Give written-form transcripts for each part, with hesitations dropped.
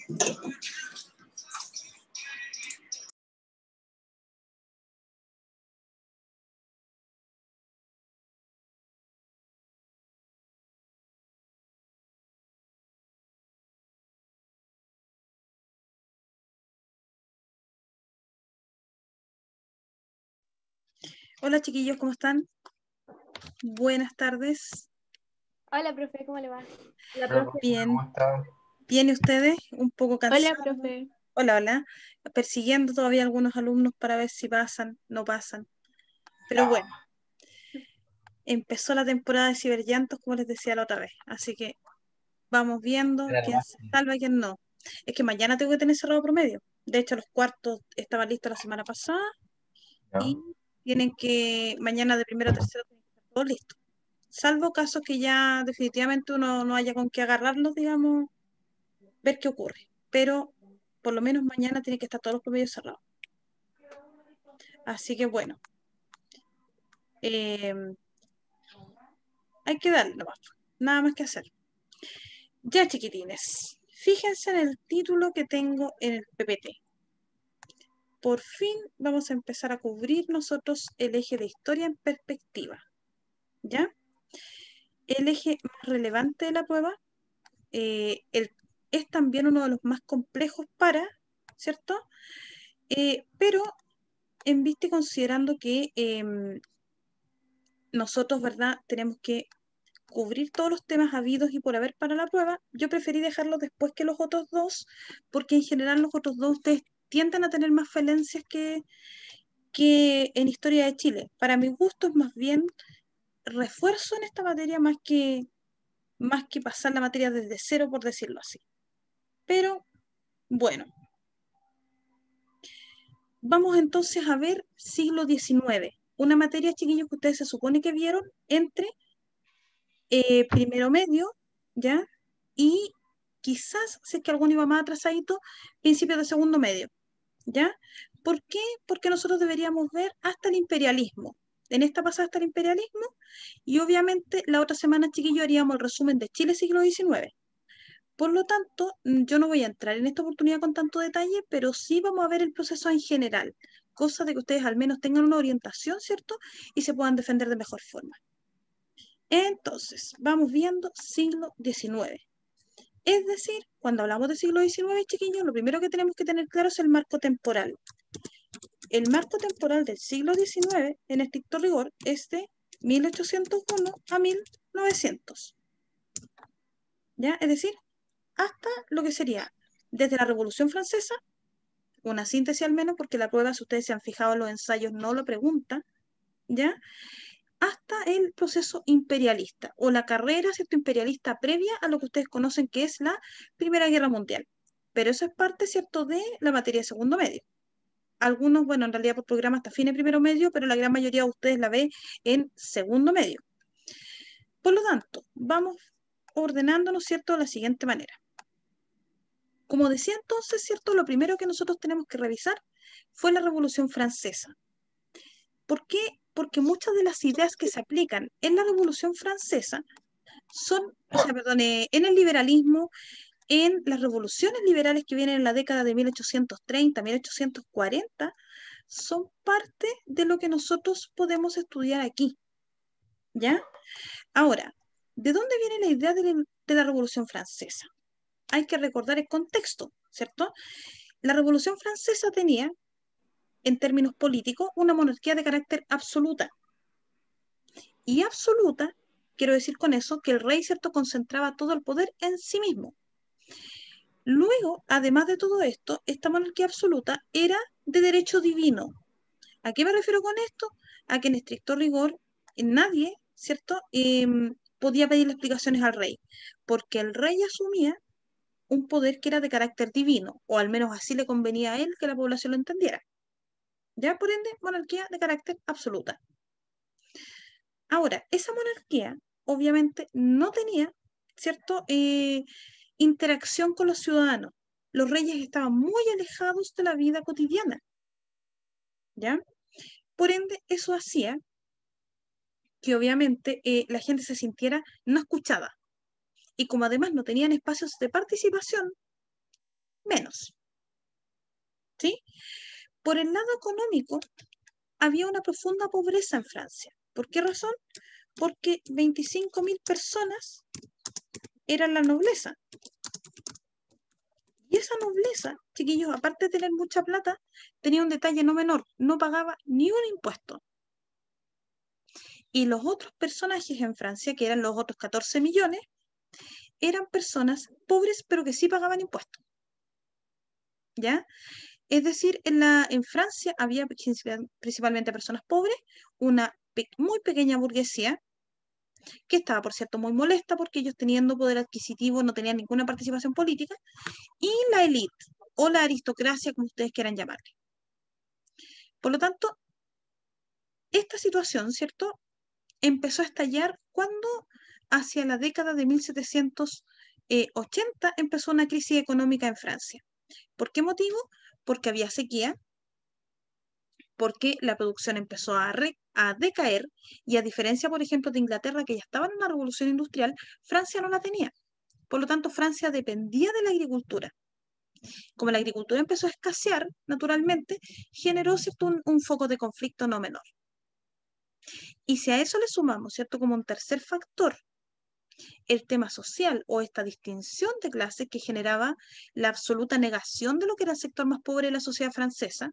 Hola chiquillos, ¿cómo están? Buenas tardes. Hola, profe, ¿cómo le va? Hola, profe, Bien. ¿cómo está? ¿Bien y ustedes? Un poco Hola, cansados. profe. Hola, hola. Persiguiendo todavía algunos alumnos para ver si pasan, no pasan. Pero bueno, empezó la temporada de ciberllantos, como les decía la otra vez. Así que vamos viendo Era lo quién más. se salva y quién no. Es que mañana tengo que tener cerrado promedio. De hecho, los cuartos estaban listos la semana pasada ¿No? y tienen que, mañana de primero a tercero, tienen que estar todos listos. Salvo casos que ya definitivamente uno no haya con qué agarrarlos, digamos, ver qué ocurre. Pero por lo menos mañana tiene que estar todos los promedios cerrados. Así que bueno, eh, hay que darle nomás, nada más que hacer. Ya chiquitines, fíjense en el título que tengo en el PPT. Por fin vamos a empezar a cubrir nosotros el eje de historia en perspectiva. ¿Ya? El eje más relevante de la prueba es también uno de los más complejos ¿cierto? Pero en vista y considerando que nosotros, ¿verdad? Tenemos que cubrir todos los temas habidos y por haber para la prueba. Yo preferí dejarlos después que los otros dos, porque en general los otros dos ustedes tienden a tener más falencias que en Historia de Chile. Para mi gusto es más bien refuerzo en esta materia más que pasar la materia desde cero, por decirlo así. Pero bueno, vamos entonces a ver siglo XIX, una materia, chiquillos, que ustedes se supone que vieron entre primero medio, ¿ya? Y quizás, si es que alguno iba más atrasadito, principios de segundo medio, ¿ya? ¿Por qué? Porque nosotros deberíamos ver hasta el imperialismo. En esta pasada hasta el imperialismo, y obviamente la otra semana, chiquillos, haríamos el resumen de Chile siglo XIX. Por lo tanto, yo no voy a entrar en esta oportunidad con tanto detalle, pero sí vamos a ver el proceso en general, cosa de que ustedes al menos tengan una orientación, ¿cierto? Y se puedan defender de mejor forma. Entonces, vamos viendo siglo XIX. Es decir, cuando hablamos de siglo XIX, chiquillos, lo primero que tenemos que tener claro es el marco temporal. El marco temporal del siglo XIX, en estricto rigor, es de 1801 a 1900. ¿Ya? Es decir, hasta lo que sería desde la Revolución Francesa, una síntesis al menos, porque la prueba, si ustedes se han fijado en los ensayos, no lo pregunta, ¿ya? Hasta el proceso imperialista o la carrera, ¿cierto?, imperialista previa a lo que ustedes conocen que es la Primera Guerra Mundial. Pero eso es parte, ¿cierto?, de la materia de segundo medio. Algunos, bueno, en realidad por programa hasta fines de primero medio, pero la gran mayoría de ustedes la ve en segundo medio. Por lo tanto, vamos ordenándonos, ¿cierto?, de la siguiente manera. Como decía entonces, ¿cierto?, lo primero que nosotros tenemos que revisar fue la Revolución Francesa. ¿Por qué? Porque muchas de las ideas que se aplican en la Revolución Francesa en el liberalismo, en las revoluciones liberales que vienen en la década de 1830, 1840, son parte de lo que nosotros podemos estudiar aquí, ¿ya? Ahora, ¿de dónde viene la idea de la Revolución Francesa? Hay que recordar el contexto, ¿cierto? La Revolución Francesa tenía, en términos políticos, una monarquía de carácter absoluta. Y absoluta, quiero decir con eso, que el rey, ¿cierto?, concentraba todo el poder en sí mismo. Luego, además de todo esto, esta monarquía absoluta era de derecho divino. ¿A qué me refiero con esto? A que en estricto rigor nadie, ¿cierto?, podía pedirle explicaciones al rey, porque el rey asumía un poder que era de carácter divino, o al menos así le convenía a él que la población lo entendiera. Ya, por ende, monarquía de carácter absoluta. Ahora, esa monarquía obviamente no tenía, ¿cierto?, interacción con los ciudadanos. Los reyes estaban muy alejados de la vida cotidiana, ¿ya? Por ende, eso hacía que obviamente la gente se sintiera no escuchada. Y como además no tenían espacios de participación, menos. ¿Sí? Por el lado económico, había una profunda pobreza en Francia. ¿Por qué razón? Porque 25.000 personas eran la nobleza. Y esa nobleza, chiquillos, aparte de tener mucha plata, tenía un detalle no menor, no pagaba ni un impuesto. Y los otros personajes en Francia, que eran los otros 14 millones, eran personas pobres, pero que sí pagaban impuestos. ¿Ya? Es decir, en Francia había principalmente personas pobres, una muy pequeña burguesía, que estaba, por cierto, muy molesta porque ellos teniendo poder adquisitivo no tenían ninguna participación política, y la élite, o la aristocracia, como ustedes quieran llamarle. Por lo tanto, esta situación, ¿cierto?, empezó a estallar cuando hacia la década de 1780 empezó una crisis económica en Francia. ¿Por qué motivo? Porque había sequía, porque la producción empezó a decaer, y a diferencia, por ejemplo, de Inglaterra, que ya estaba en una revolución industrial, Francia no la tenía. Por lo tanto, Francia dependía de la agricultura. Como la agricultura empezó a escasear, naturalmente, generó, ¿cierto?, un foco de conflicto no menor. Y si a eso le sumamos, ¿cierto?, como un tercer factor, el tema social o esta distinción de clases que generaba la absoluta negación de lo que era el sector más pobre de la sociedad francesa,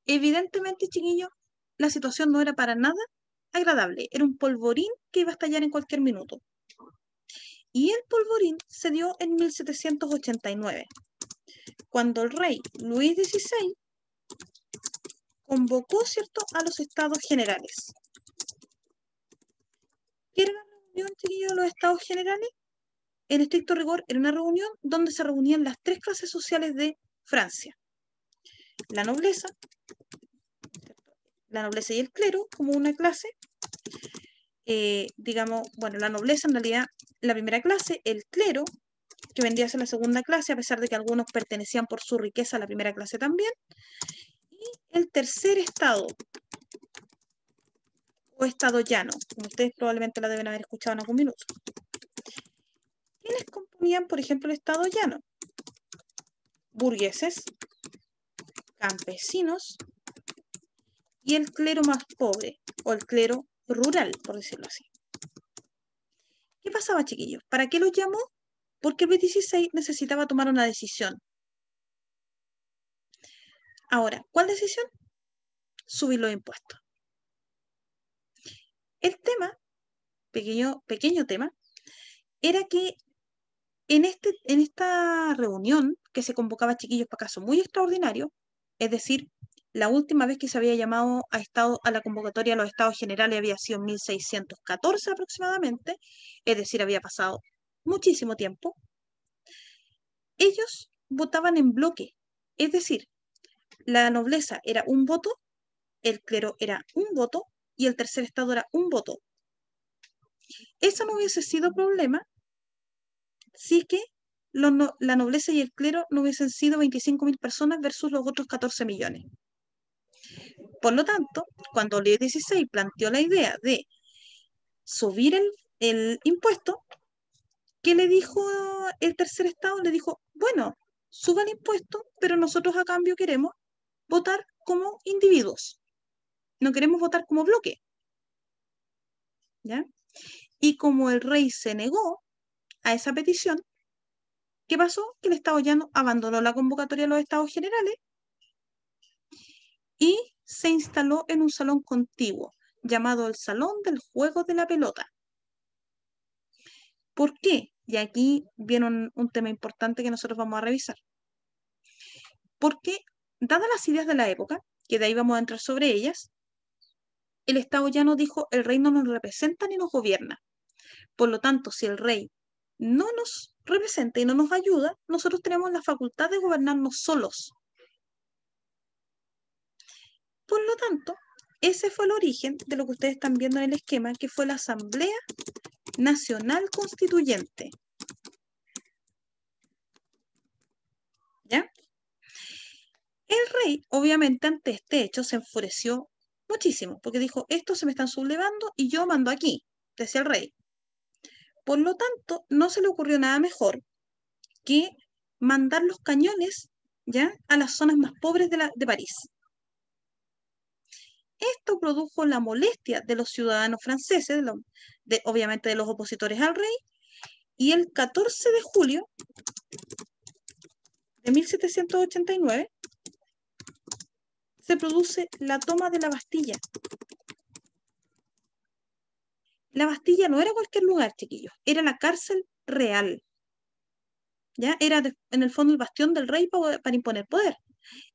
evidentemente, chiquillos, la situación no era para nada agradable. Era un polvorín que iba a estallar en cualquier minuto. Y el polvorín se dio en 1789, cuando el rey Luis XVI convocó, ¿cierto?, a los Estados Generales. ¿Qué era la reunión, chiquillos, de los Estados Generales? En estricto rigor, era una reunión donde se reunían las tres clases sociales de Francia. La nobleza y el clero como una clase, digamos, bueno, la nobleza en realidad, la primera clase, el clero, que vendría a ser la segunda clase, a pesar de que algunos pertenecían por su riqueza a la primera clase también, y el tercer estado, o estado llano, como ustedes probablemente la deben haber escuchado en algún minuto. ¿Quiénes componían, por ejemplo, el estado llano? Burgueses, campesinos y el clero más pobre, o el clero rural, por decirlo así. ¿Qué pasaba, chiquillos? ¿Para qué los llamó? Porque Luis XVI necesitaba tomar una decisión. Ahora, ¿cuál decisión? Subir los impuestos. El tema, pequeño tema, era que en esta reunión que se convocaba, chiquillos, para casos muy extraordinarios, es decir, la última vez que se había llamado a la convocatoria a los Estados Generales había sido en 1614 aproximadamente, es decir, había pasado muchísimo tiempo. Ellos votaban en bloque, es decir, la nobleza era un voto, el clero era un voto y el tercer estado era un voto. Eso no hubiese sido problema si que la nobleza y el clero no hubiesen sido 25.000 personas versus los otros 14 millones. Por lo tanto, cuando Leo XVI planteó la idea de subir el impuesto, ¿qué le dijo el tercer estado? Le dijo, bueno, suba el impuesto, pero nosotros a cambio queremos votar como individuos. No queremos votar como bloque. ¿Ya? Y como el rey se negó a esa petición, ¿qué pasó? Que el Estado llano abandonó la convocatoria de los Estados Generales y se instaló en un salón contiguo, llamado el Salón del Juego de la Pelota. ¿Por qué? Y aquí viene un tema importante que nosotros vamos a revisar. Porque, dadas las ideas de la época, que de ahí vamos a entrar sobre ellas, el Estado llano dijo, el rey no nos representa ni nos gobierna. Por lo tanto, si el rey no nos representa y no nos ayuda, nosotros tenemos la facultad de gobernarnos solos. Por lo tanto, ese fue el origen de lo que ustedes están viendo en el esquema, que fue la Asamblea Nacional Constituyente. ¿Ya? El rey, obviamente, ante este hecho se enfureció muchísimo, porque dijo, estos se me están sublevando y yo mando aquí, decía el rey. Por lo tanto, no se le ocurrió nada mejor que mandar los cañones, ¿ya?, a las zonas más pobres de París. Esto produjo la molestia de los ciudadanos franceses, obviamente de los opositores al rey, y el 14 de julio de 1789 se produce la toma de la Bastilla. La Bastilla no era cualquier lugar, chiquillos, era la cárcel real. ¿Ya? Era en el fondo el bastión del rey para imponer poder.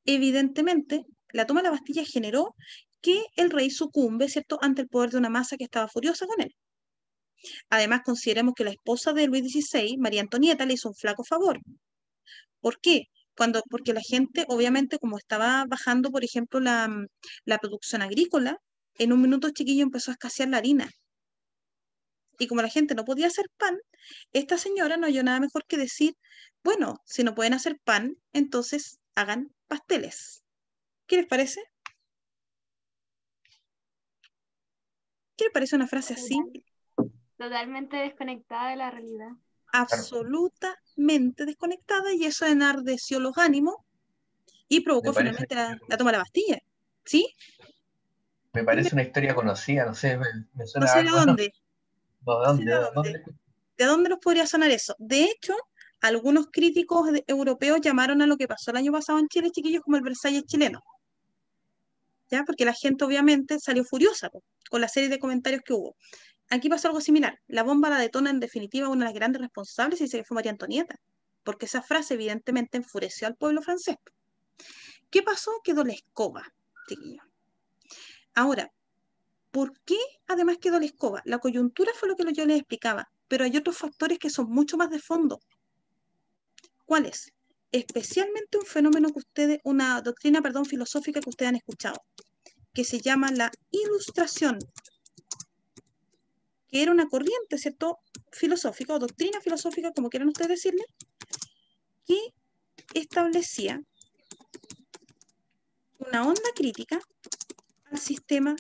Evidentemente, la toma de la Bastilla generó que el rey sucumbe, ¿cierto?, ante el poder de una masa que estaba furiosa con él. Además, consideremos que la esposa de Luis XVI, María Antonieta, le hizo un flaco favor. ¿Por qué? Porque la gente, obviamente, como estaba bajando, por ejemplo, la producción agrícola, en un minuto, chiquillo, empezó a escasear la harina. Y como la gente no podía hacer pan, esta señora no halló nada mejor que decir, bueno, si no pueden hacer pan, entonces hagan pasteles. ¿Qué les parece? ¿Qué les parece una frase así? Totalmente desconectada de la realidad. Absolutamente desconectada, y eso enardeció los ánimos y provocó finalmente la toma de la Bastilla. ¿Sí? Me parece una historia conocida, no sé, me No suena sé de algo, ¿no? dónde. ¿De No sé dónde? de ¿De dónde? dónde. ¿De dónde nos podría sonar eso? De hecho, algunos críticos europeos llamaron a lo que pasó el año pasado en Chile, chiquillos, como el Versalles chileno. ¿Ya? Porque la gente obviamente salió furiosa con la serie de comentarios que hubo. Aquí pasó algo similar. La bomba la detona en definitiva una de las grandes responsables, y dice que fue María Antonieta, porque esa frase evidentemente enfureció al pueblo francés. ¿Qué pasó? Quedó la escoba, chiquillos. Ahora, ¿por qué además quedó la escoba? La coyuntura fue lo que yo les explicaba, pero hay otros factores que son mucho más de fondo. ¿Cuáles? Especialmente un fenómeno una doctrina, filosófica que ustedes han escuchado, que se llama la Ilustración, que era una corriente, ¿cierto?, filosófica o doctrina filosófica, como quieran ustedes decirle, que establecía una onda crítica al sistema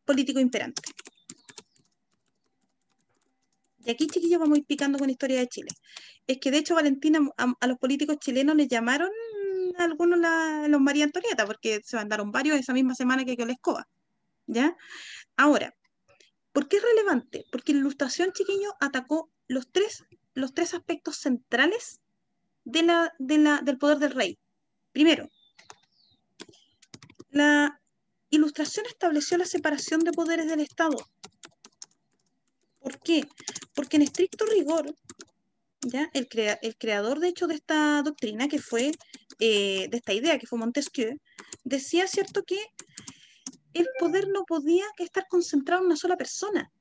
político imperante. Y aquí, chiquillos, vamos a ir picando con historia de Chile. Es que, de hecho, Valentina, a los políticos chilenos les llamaron a algunos los María Antonieta, porque se mandaron varios esa misma semana que quedó la escoba. ¿Ya? Ahora, ¿por qué es relevante? Porque la Ilustración, chiquillos, atacó los tres aspectos centrales del poder del rey. Primero, la Ilustración estableció la separación de poderes del Estado. ¿Por qué? Porque en estricto rigor, ¿ya?, el creador, de hecho, de esta doctrina, que fue, de esta idea, que fue Montesquieu, decía, ¿cierto?, que el poder no podía estar concentrado en una sola persona.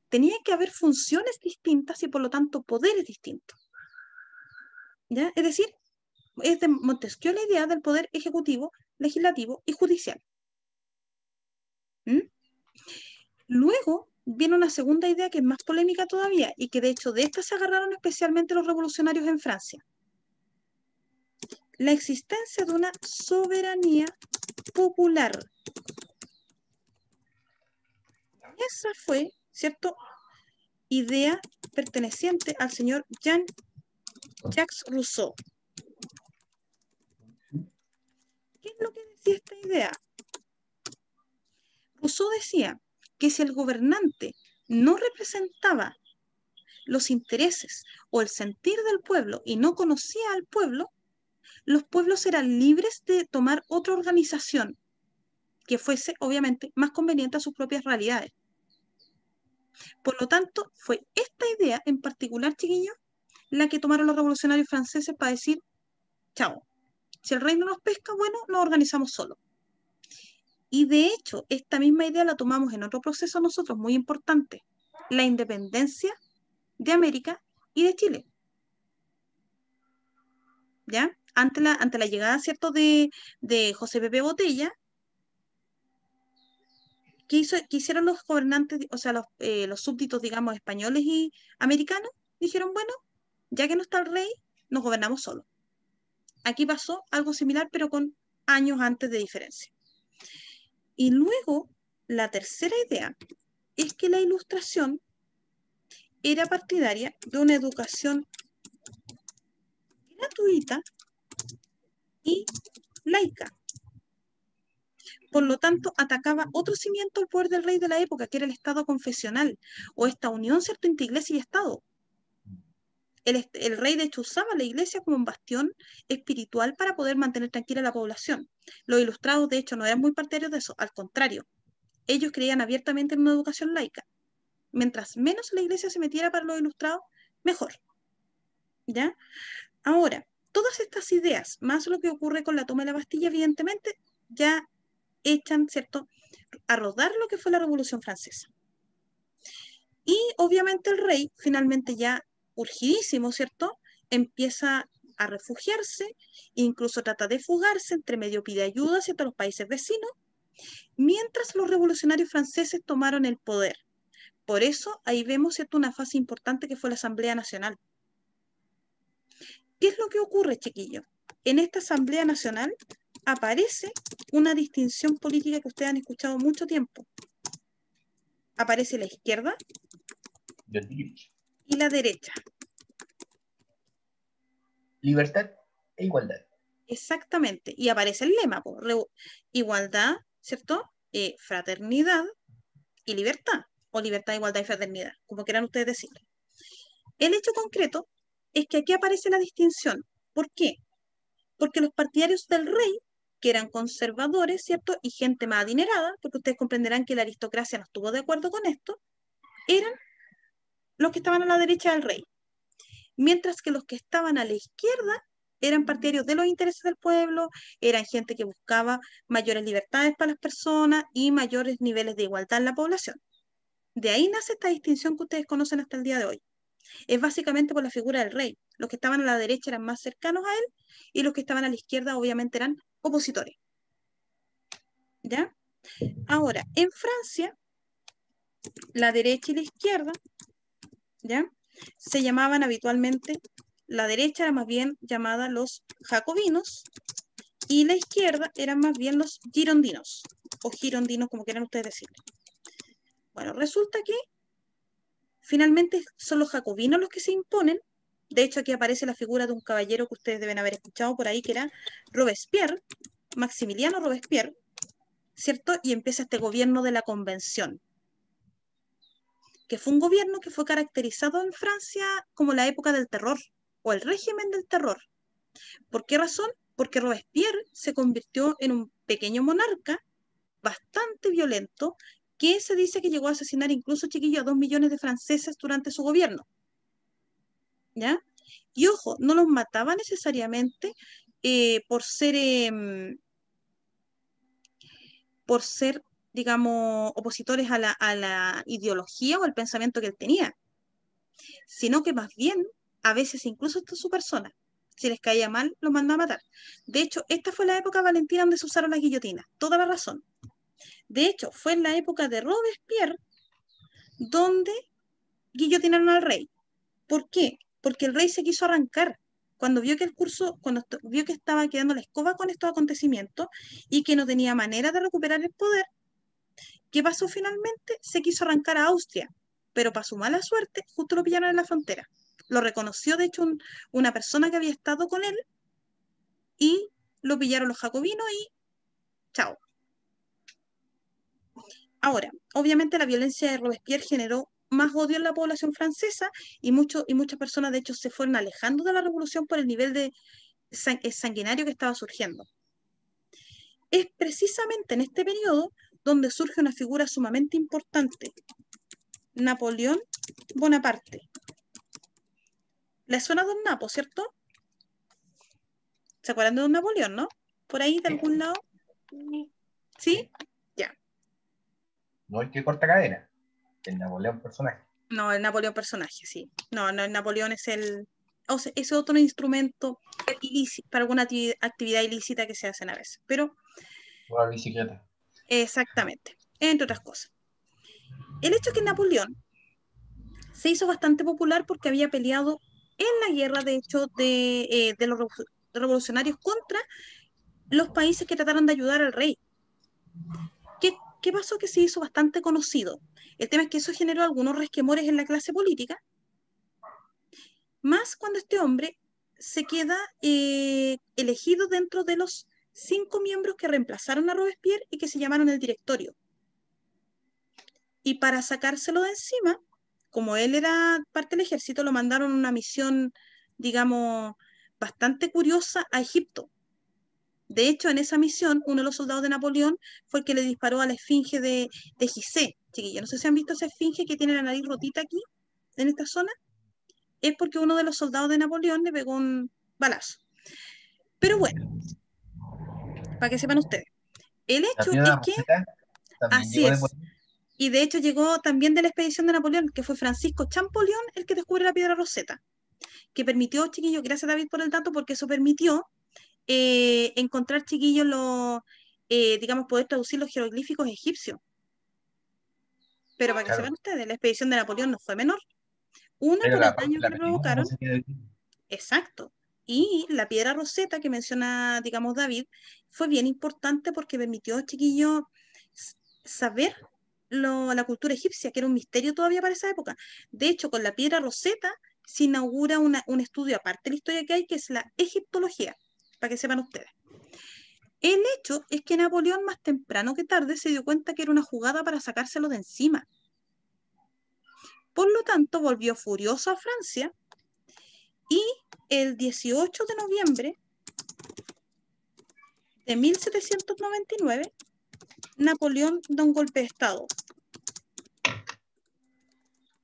Tenía que haber funciones distintas y, por lo tanto, poderes distintos. ¿Ya? Es decir, es de Montesquieu la idea del poder ejecutivo, legislativo y judicial. ¿Mm? Luego viene una segunda idea que es más polémica todavía, y que de hecho de esta se agarraron especialmente los revolucionarios en Francia. La existencia de una soberanía popular. Esa fue, ¿cierto?, idea perteneciente al señor Jean-Jacques Rousseau. ¿Qué es lo que decía esta idea? Rousseau decía que si el gobernante no representaba los intereses o el sentir del pueblo y no conocía al pueblo, los pueblos eran libres de tomar otra organización que fuese, obviamente, más conveniente a sus propias realidades. Por lo tanto, fue esta idea en particular, chiquillos, la que tomaron los revolucionarios franceses para decir, chao, si el rey no nos pesca, bueno, nos organizamos solos. Y de hecho, esta misma idea la tomamos en otro proceso nosotros muy importante, la independencia de América y de Chile. ¿Ya? Ante la llegada, ¿cierto?, de José Pepe Botella, ¿qué hicieron los gobernantes, o sea, los súbditos, digamos, españoles y americanos? Dijeron, bueno, ya que no está el rey, nos gobernamos solos. Aquí pasó algo similar, pero con años antes de diferencia. Y luego, la tercera idea es que la Ilustración era partidaria de una educación gratuita y laica. Por lo tanto, atacaba otro cimiento al poder del rey de la época, que era el Estado confesional, o esta unión, ¿cierto?, entre iglesia y Estado. El rey, de hecho, usaba la iglesia como un bastión espiritual para poder mantener tranquila a la población. Los ilustrados, de hecho, no eran muy partidarios de eso, al contrario. Ellos creían abiertamente en una educación laica. Mientras menos la iglesia se metiera para los ilustrados, mejor. ¿Ya? Ahora, todas estas ideas, más lo que ocurre con la toma de la Bastilla, evidentemente, ya echan, ¿cierto?, a rodar lo que fue la Revolución Francesa. Y obviamente el rey, finalmente ya urgidísimo, ¿cierto?, empieza a refugiarse, incluso trata de fugarse, entre medio pide ayuda, ¿cierto?, a los países vecinos, mientras los revolucionarios franceses tomaron el poder. Por eso ahí vemos, ¿cierto?, una fase importante que fue la Asamblea Nacional. ¿Qué es lo que ocurre, chiquillos? En esta Asamblea Nacional aparece una distinción política que ustedes han escuchado mucho tiempo. Aparece la izquierda y la derecha. Libertad e igualdad. Exactamente. Y aparece el lema, igualdad, ¿cierto? Fraternidad y libertad. O libertad, igualdad y fraternidad, como quieran ustedes decirlo. El hecho concreto es que aquí aparece la distinción. ¿Por qué? Porque los partidarios del rey, que eran conservadores, ¿cierto?, y gente más adinerada, porque ustedes comprenderán que la aristocracia no estuvo de acuerdo con esto, eran los que estaban a la derecha del rey. Mientras que los que estaban a la izquierda eran partidarios de los intereses del pueblo, eran gente que buscaba mayores libertades para las personas y mayores niveles de igualdad en la población. De ahí nace esta distinción que ustedes conocen hasta el día de hoy. Es básicamente por la figura del rey. Los que estaban a la derecha eran más cercanos a él y los que estaban a la izquierda obviamente eran opositores. ¿Ya? Ahora, en Francia, la derecha y la izquierda, ¿ya?, se llamaban habitualmente, la derecha era más bien llamada los jacobinos y la izquierda eran más bien los girondinos, o girondinos, como quieran ustedes decirlo. Bueno, resulta que finalmente son los jacobinos los que se imponen. De hecho, aquí aparece la figura de un caballero que ustedes deben haber escuchado por ahí, que era Robespierre, Maximiliano Robespierre, ¿cierto? Y empieza este gobierno de la Convención, que fue un gobierno que fue caracterizado en Francia como la época del terror, o el régimen del terror. ¿Por qué razón? Porque Robespierre se convirtió en un pequeño monarca bastante violento, que se dice que llegó a asesinar incluso, chiquillos, a 2 millones de franceses durante su gobierno. ¿Ya? Y ojo, no los mataba necesariamente por ser, digamos, opositores a la ideología o al pensamiento que él tenía, sino que más bien, a veces incluso hasta su persona, si les caía mal, los mandaba a matar. De hecho, esta fue la época valentina donde se usaron las guillotinas, toda la razón. De hecho, fue en la época de Robespierre donde guillotinaron al rey. ¿Por qué? Porque el rey se quiso arrancar cuando vio que vio que estaba quedando la escoba con estos acontecimientos y que no tenía manera de recuperar el poder. ¿Qué pasó finalmente? Se quiso arrancar a Austria, pero para su mala suerte, justo lo pillaron en la frontera. Lo reconoció, de hecho, una persona que había estado con él y lo pillaron los jacobinos y chao. Ahora, obviamente la violencia de Robespierre generó más odio en la población francesa y muchas personas, de hecho, se fueron alejando de la revolución por el nivel de sanguinario que estaba surgiendo. Es precisamente en este periodo donde surge una figura sumamente importante, Napoleón Bonaparte. ¿Les suena Don Napo, cierto? ¿Se acuerdan de Don Napoleón, no? Por ahí, de algún lado. ¿Sí? Ya. No el que corta cadena. El Napoleón personaje. No, el Napoleón personaje, sí. No, el Napoleón es es otro instrumento ilícito, para alguna actividad ilícita que se hacen a veces. Pero, O la bicicleta. exactamente, entre otras cosas. El hecho es que Napoleón se hizo bastante popular porque había peleado en la guerra, de hecho, de los revolucionarios contra los países que trataron de ayudar al rey. ¿Qué pasó? Que se hizo bastante conocido. El tema es que eso generó algunos resquemores en la clase política, más cuando este hombre se queda elegido dentro de los 5 miembros que reemplazaron a Robespierre y que se llamaron el directorio. Y para sacárselo de encima, como él era parte del ejército, lo mandaron a una misión, digamos, bastante curiosa a Egipto. De hecho, en esa misión, uno de los soldados de Napoleón fue el que le disparó a la esfinge de Gizeh. Chiquilla, no sé si han visto esa esfinge que tiene la nariz rotita aquí, en esta zona. Es porque uno de los soldados de Napoleón le pegó un balazo. Pero bueno, para que sepan ustedes. El La hecho es piedra que, Rosetta también así llegó de por es, y de hecho llegó también de la expedición de Napoleón, que fue Francisco Champollion el que descubre la piedra Rosetta, que permitió, chiquillos, gracias David por el dato, porque eso permitió encontrar, chiquillos, digamos, poder traducir los jeroglíficos egipcios. Pero para que claro. sepan ustedes, la expedición de Napoleón no fue menor. Una Era por el la parte daño de que la le película, como provocaron, se quiere decir. exacto. Y la piedra Rosetta que menciona, digamos, David, fue bien importante porque permitió, chiquillos, saber la cultura egipcia, que era un misterio todavía para esa época. De hecho, con la piedra Rosetta se inaugura un estudio aparte de la historia que hay, que es la egiptología, para que sepan ustedes. El hecho es que Napoleón más temprano que tarde se dio cuenta que era una jugada para sacárselo de encima. Por lo tanto, volvió furioso a Francia y el 18 de noviembre de 1799, Napoleón da un golpe de Estado.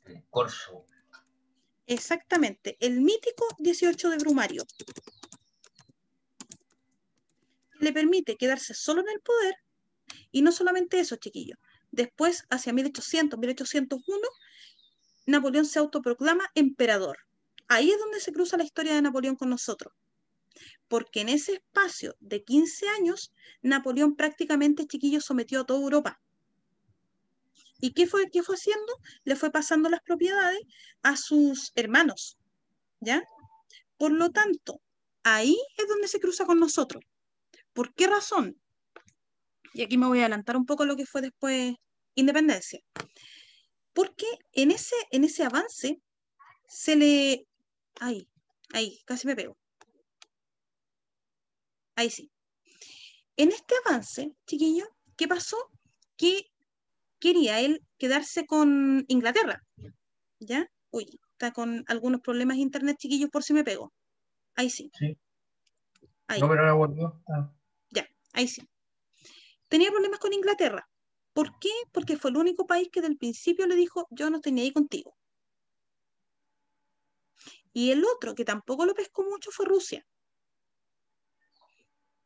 El corso. Exactamente, el mítico 18 de Brumario. Le permite quedarse solo en el poder, y no solamente eso, chiquillos. Después, hacia 1800, 1801, Napoleón se autoproclama emperador. Ahí es donde se cruza la historia de Napoleón con nosotros. Porque en ese espacio de 15 años, Napoleón prácticamente, chiquillos, sometió a toda Europa. ¿Y qué fue haciendo? Le fue pasando las propiedades a sus hermanos, ¿ya? Por lo tanto, ahí es donde se cruza con nosotros. ¿Por qué razón? Y aquí me voy a adelantar un poco a lo que fue después independencia. Porque en ese avance se le... Ahí, casi me pego. Ahí sí. En este avance, chiquillo, ¿qué pasó? Que quería él quedarse con Inglaterra, ¿ya? Uy, está con algunos problemas de internet, chiquillos, por si me pego. Ahí sí, Sí. No, ahí, pero ahora volvió. ya, ahí sí. Tenía problemas con Inglaterra. ¿Por qué? Porque fue el único país que del principio le dijo, yo no estoy ni ahí contigo. Y el otro, que tampoco lo pescó mucho, fue Rusia.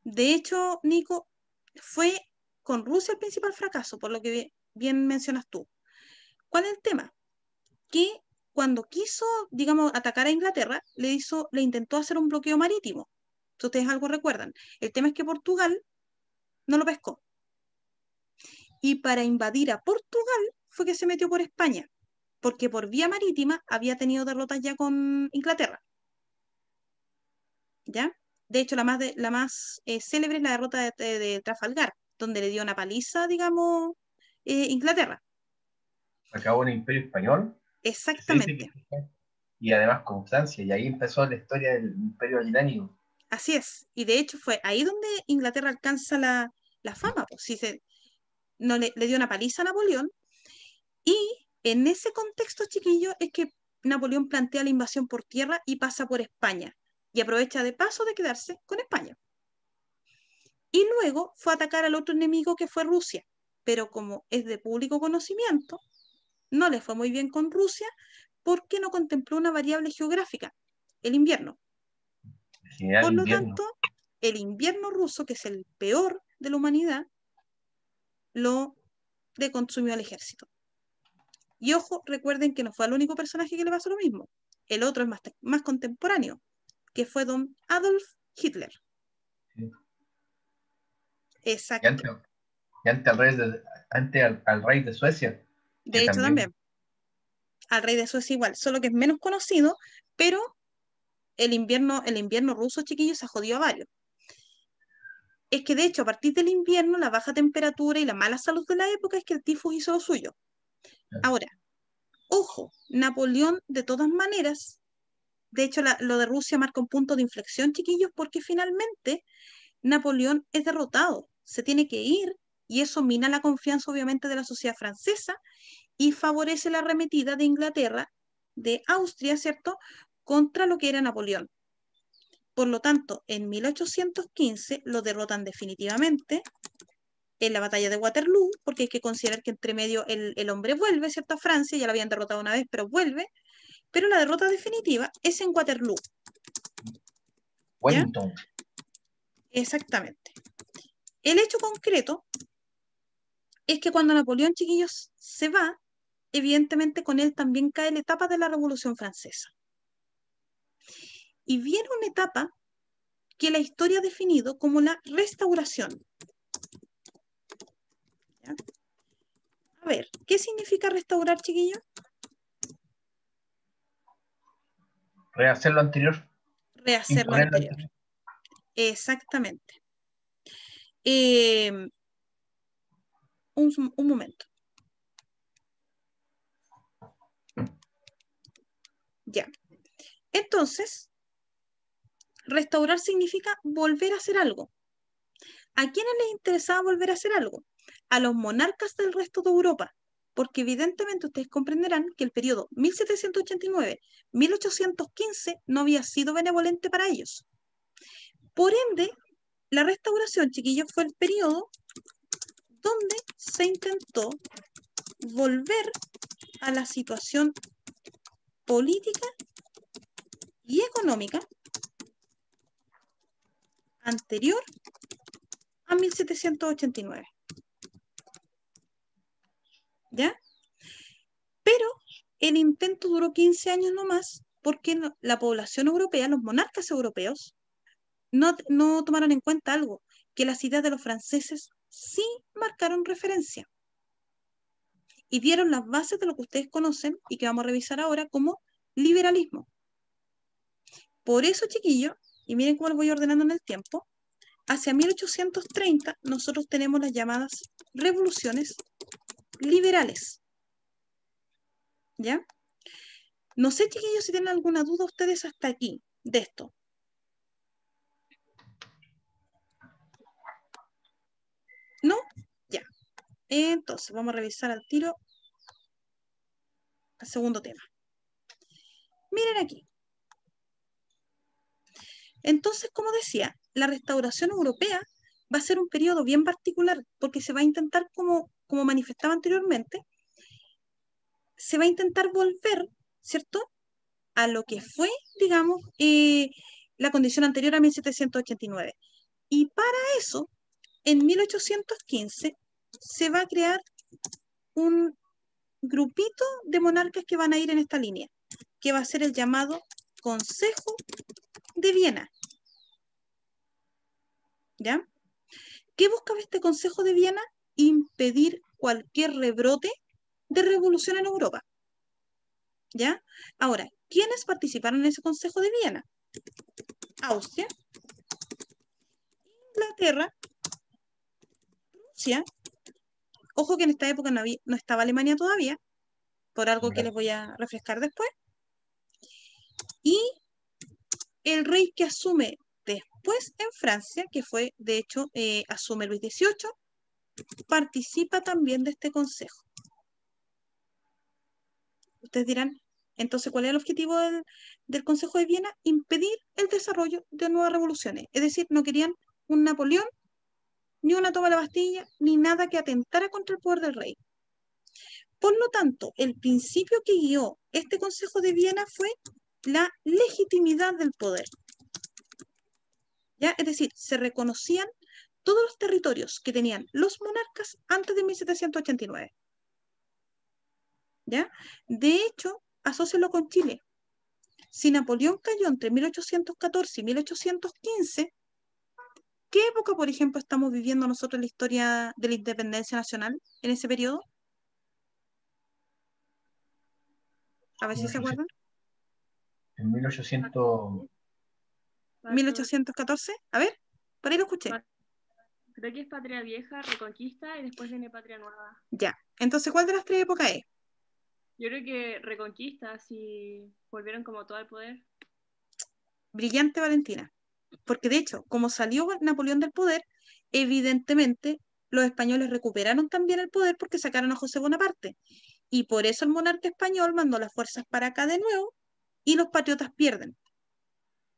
De hecho, Nico, fue con Rusia el principal fracaso, por lo que bien mencionas tú. ¿Cuál es el tema? Que cuando quiso, digamos, atacar a Inglaterra, le intentó hacer un bloqueo marítimo. Si ustedes algo recuerdan. El tema es que Portugal no lo pescó. Y para invadir a Portugal fue que se metió por España, porque por vía marítima había tenido derrotas ya con Inglaterra. ¿Ya? De hecho, la más célebre es la derrota de Trafalgar, donde le dio una paliza, digamos, Inglaterra. Acabó el Imperio Español. Se dice Exactamente. que y además con Francia, y ahí empezó la historia del Imperio Británico. Así es. Y de hecho fue ahí donde Inglaterra alcanza la fama. Pues, si se, no le dio una paliza a Napoleón. Y en ese contexto, chiquillo, es que Napoleón plantea la invasión por tierra y pasa por España. Y aprovecha de paso de quedarse con España. Y luego fue a atacar al otro enemigo que fue Rusia. Pero como es de público conocimiento, no le fue muy bien con Rusia porque no contempló una variable geográfica, el invierno. El general Por lo invierno. tanto, el invierno ruso, que es el peor de la humanidad, lo deconsumió al ejército. Y ojo, recuerden que no fue el único personaje que le pasó lo mismo. El otro es más contemporáneo, que fue don Adolf Hitler. Sí. Y Exacto. antes al rey de Suecia, que De hecho, también, también, al rey de Suecia igual, solo que es menos conocido, pero el invierno ruso, chiquillos, se jodió a varios. Es que de hecho, a partir del invierno, la baja temperatura y la mala salud de la época es que el tifus hizo lo suyo. Ahora, ojo, Napoleón de todas maneras de hecho, lo de Rusia marca un punto de inflexión, chiquillos, porque finalmente Napoleón es derrotado, se tiene que ir, y eso mina la confianza, obviamente, de la sociedad francesa y favorece la arremetida de Inglaterra, de Austria, ¿cierto?, contra lo que era Napoleón. Por lo tanto, en 1815 lo derrotan definitivamente en la batalla de Waterloo, porque hay que considerar que entre medio el hombre vuelve, ¿cierto?, a Francia, ya lo habían derrotado una vez, pero vuelve, pero la derrota definitiva es en Waterloo. ¿Ya? Wellington. Exactamente. El hecho concreto es que cuando Napoleón, chiquillos, se va, evidentemente con él también cae la etapa de la Revolución Francesa. Y viene una etapa que la historia ha definido como la restauración. ¿Ya? A ver, ¿qué significa restaurar, chiquillos? Rehacer lo anterior. Rehacer lo Imponer lo anterior. anterior. Exactamente. Un momento. Ya. Entonces, restaurar significa volver a hacer algo. ¿A quiénes les interesaba volver a hacer algo? A los monarcas del resto de Europa, porque evidentemente ustedes comprenderán que el periodo 1789-1815 no había sido benevolente para ellos. Por ende, la restauración, chiquillos, fue el periodo donde se intentó volver a la situación política y económica anterior a 1789. ¿Ya? Pero el intento duró 15 años nomás porque la población europea, los monarcas europeos, no tomaron en cuenta algo, que las ideas de los franceses sí marcaron referencia y dieron las bases de lo que ustedes conocen y que vamos a revisar ahora como liberalismo. Por eso, chiquillos, y miren cómo lo voy ordenando en el tiempo, hacia 1830 nosotros tenemos las llamadas revoluciones liberales. ¿Ya? No sé, chiquillos, si tienen alguna duda ustedes hasta aquí de esto. ¿No? Ya. Entonces, vamos a revisar al tiro el segundo tema. Miren aquí. Entonces, como decía, la restauración europea va a ser un periodo bien particular porque se va a intentar, como manifestaba anteriormente, se va a intentar volver, ¿cierto?, a lo que fue, digamos, la condición anterior a 1789. Y para eso, en 1815, se va a crear un grupito de monarcas que van a ir en esta línea, que va a ser el llamado Consejo de Viena. ¿Ya? ¿Qué buscaba este Consejo de Viena? Impedir cualquier rebrote de revolución en Europa. ¿Ya? Ahora, ¿quiénes participaron en ese Consejo de Viena? Austria, Inglaterra, Rusia. Ojo que en esta época no estaba Alemania todavía, por algo que les voy a refrescar después. Y el rey que asume después en Francia, que fue, de hecho, asume Luis XVIII, participa también de este consejo. Ustedes dirán, entonces, ¿cuál es el objetivo del Consejo de Viena? Impedir el desarrollo de nuevas revoluciones. Es decir, no querían un Napoleón, ni una toma de la Bastilla, ni nada que atentara contra el poder del rey. Por lo tanto, el principio que guió este Consejo de Viena fue la legitimidad del poder. ¿Ya? Es decir, se reconocían todos los territorios que tenían los monarcas antes de 1789. ¿Ya? De hecho, asócialo con Chile. Si Napoleón cayó entre 1814 y 1815, ¿qué época, por ejemplo, estamos viviendo nosotros en la historia de la independencia nacional en ese periodo? A ver si se acuerdan. En 1800. 1814. A ver, por ahí lo escuché. Creo que es Patria Vieja, Reconquista y después viene Patria Nueva. Ya. Entonces, ¿cuál de las tres épocas es? Yo creo que Reconquista, si volvieron como todo al poder. brillante Valentina, porque de hecho, como salió Napoleón del poder, evidentemente los españoles recuperaron también el poder porque sacaron a José Bonaparte, y por eso el monarca español mandó las fuerzas para acá de nuevo, y los patriotas pierden.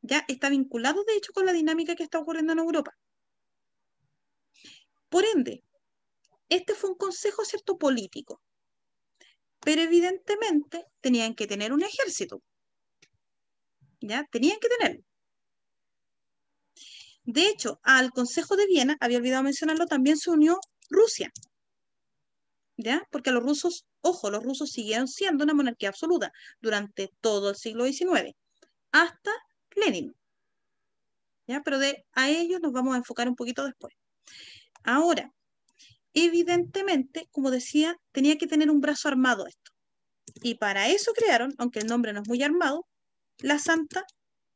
Ya está vinculado, de hecho, con la dinámica que está ocurriendo en Europa. Por ende, este fue un consejo, ¿cierto?, político, pero evidentemente tenían que tener un ejército, ¿ya? Tenían que tenerlo. De hecho, al Consejo de Viena, había olvidado mencionarlo, también se unió Rusia, ¿ya? Porque los rusos, ojo, los rusos siguieron siendo una monarquía absoluta durante todo el siglo XIX, hasta Lenin, ¿ya? Pero a ellos nos vamos a enfocar un poquito después. Ahora, evidentemente, como decía, tenía que tener un brazo armado esto. Y para eso crearon, aunque el nombre no es muy armado, la Santa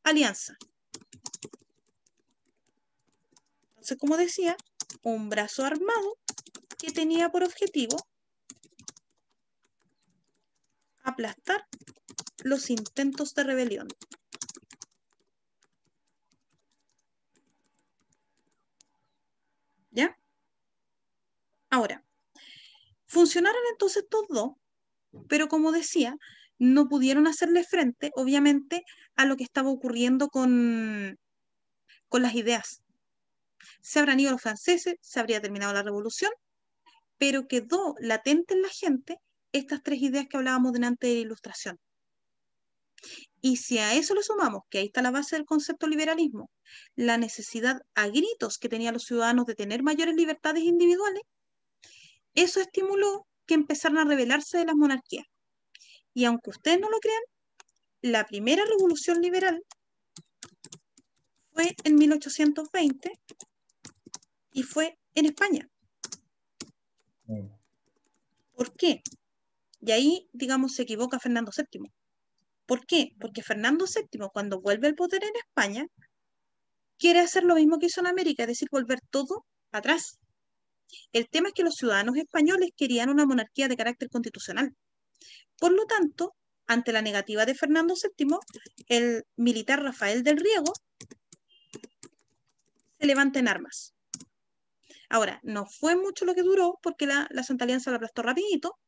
Alianza. Entonces, como decía, un brazo armado que tenía por objetivo aplastar los intentos de rebelión. ¿Ya? Ahora, funcionaron entonces estos dos, pero como decía, no pudieron hacerle frente, obviamente, a lo que estaba ocurriendo con las ideas. Se habrán ido los franceses, se habría terminado la revolución, pero quedó latente en la gente estas tres ideas que hablábamos delante de la Ilustración. Y si a eso le sumamos, que ahí está la base del concepto liberalismo, la necesidad a gritos que tenían los ciudadanos de tener mayores libertades individuales, eso estimuló que empezaran a rebelarse de las monarquías. Y aunque ustedes no lo crean, la primera revolución liberal fue en 1820 y fue en España. ¿Por qué? Y ahí, digamos, se equivoca Fernando VII. ¿Por qué? Porque Fernando VII, cuando vuelve al poder en España, quiere hacer lo mismo que hizo en América, es decir, volver todo atrás. El tema es que los ciudadanos españoles querían una monarquía de carácter constitucional. Por lo tanto, ante la negativa de Fernando VII, el militar Rafael del Riego se levanta en armas. Ahora, no fue mucho lo que duró porque la Santa Alianza la aplastó rapidito,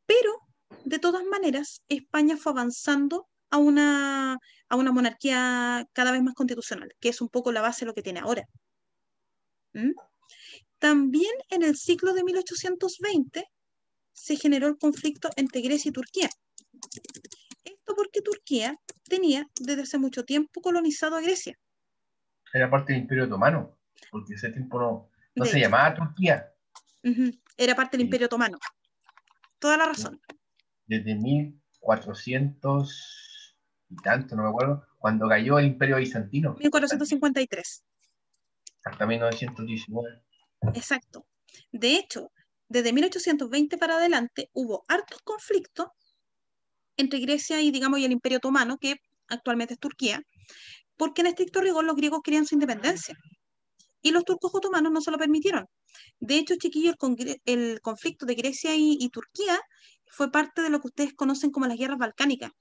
pero de todas maneras España fue avanzando a una monarquía cada vez más constitucional, que es un poco la base de lo que tiene ahora. ¿Mm? También en el ciclo de 1820 se generó el conflicto entre Grecia y Turquía. Esto porque Turquía tenía desde hace mucho tiempo colonizado a Grecia. Era parte del Imperio Otomano, porque ese tiempo no De se hecho, llamaba Turquía. era parte del Imperio Otomano. Toda la razón. Desde 1400 y tanto, no me acuerdo, cuando cayó el Imperio Bizantino. 1453. Hasta 1919. Exacto. De hecho, desde 1820 para adelante hubo hartos conflictos entre Grecia y, digamos, y el Imperio Otomano, que actualmente es Turquía, porque en estricto rigor los griegos querían su independencia y los turcos otomanos no se lo permitieron. De hecho, chiquillos, el conflicto de Grecia y Turquía fue parte de lo que ustedes conocen como las guerras balcánicas,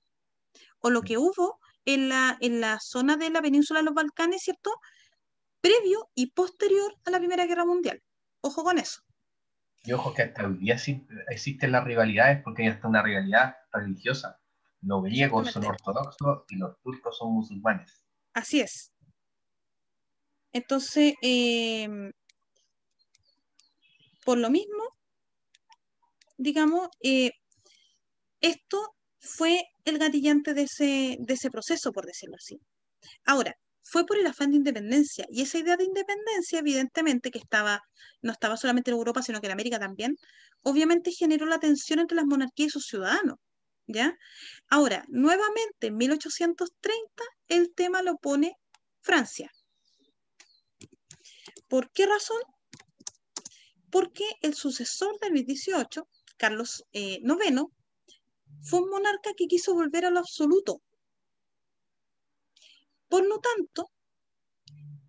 o lo que hubo en la zona de la península de los Balcanes, ¿cierto? Previo y posterior a la Primera Guerra Mundial. Ojo con eso. Y ojo que hasta hoy día existen las rivalidades, porque hay hasta una rivalidad religiosa. Los griegos son ortodoxos y los turcos son musulmanes. Así es. Entonces, por lo mismo, digamos, esto fue el gatillante de ese proceso, por decirlo así. Ahora, fue por el afán de independencia, y esa idea de independencia, evidentemente, que no estaba solamente en Europa, sino que en América también, obviamente generó la tensión entre las monarquías y sus ciudadanos, ¿ya? Ahora, nuevamente, en 1830, el tema lo pone Francia. ¿Por qué razón? Porque el sucesor de Luis XVIII, Carlos IX, fue un monarca que quiso volver a lo absoluto. Por lo tanto,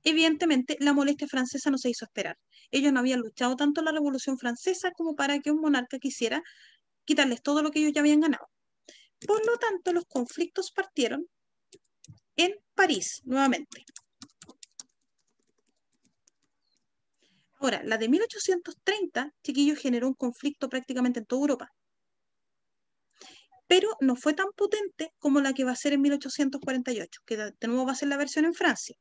evidentemente, la molestia francesa no se hizo esperar. Ellos no habían luchado tanto en la Revolución Francesa como para que un monarca quisiera quitarles todo lo que ellos ya habían ganado. Por lo tanto, los conflictos partieron en París, nuevamente. Ahora, la de 1830, chiquillos, generó un conflicto prácticamente en toda Europa, pero no fue tan potente como la que va a ser en 1848, que de nuevo va a ser la versión en Francia.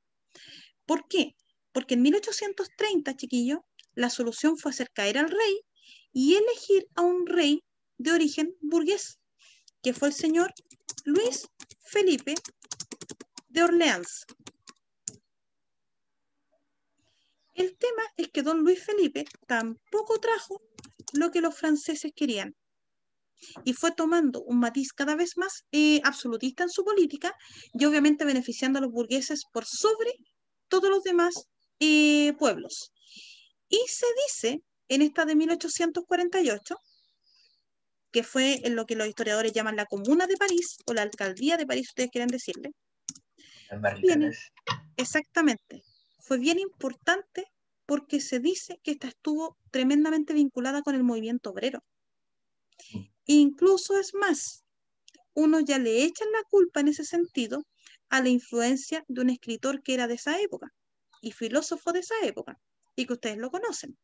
¿Por qué? Porque en 1830, chiquillos, la solución fue hacer caer al rey y elegir a un rey de origen burgués, que fue el señor Luis Felipe de Orleans. El tema es que don Luis Felipe tampoco trajo lo que los franceses querían y fue tomando un matiz cada vez más absolutista en su política y obviamente beneficiando a los burgueses por sobre todos los demás pueblos. Y se dice en esta de 1848, que fue en lo que los historiadores llaman la Comuna de París o la Alcaldía de París, ustedes quieren decirle, bien, exactamente, fue bien importante porque se dice que esta estuvo tremendamente vinculada con el movimiento obrero. Incluso es más, uno ya le echan la culpa en ese sentido a la influencia de un escritor que era de esa época y filósofo de esa época y que ustedes lo conocen.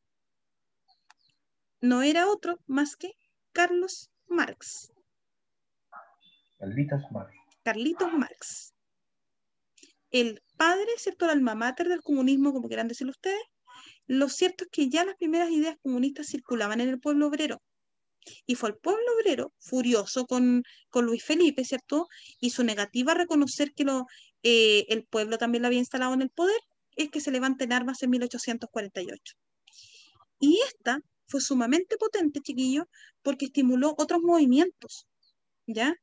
No era otro más que Carlos Marx. Carlitos Marx. El padre, ¿cierto? El alma mater del comunismo, como quieran decirlo ustedes. Lo cierto es que ya las primeras ideas comunistas circulaban en el pueblo obrero. Y fue el pueblo obrero, furioso con Luis Felipe, ¿cierto? Y su negativa a reconocer que el pueblo también lo había instalado en el poder, es que se levanta en armas en 1848. Y esta fue sumamente potente, chiquillos, porque estimuló otros movimientos, ¿ya?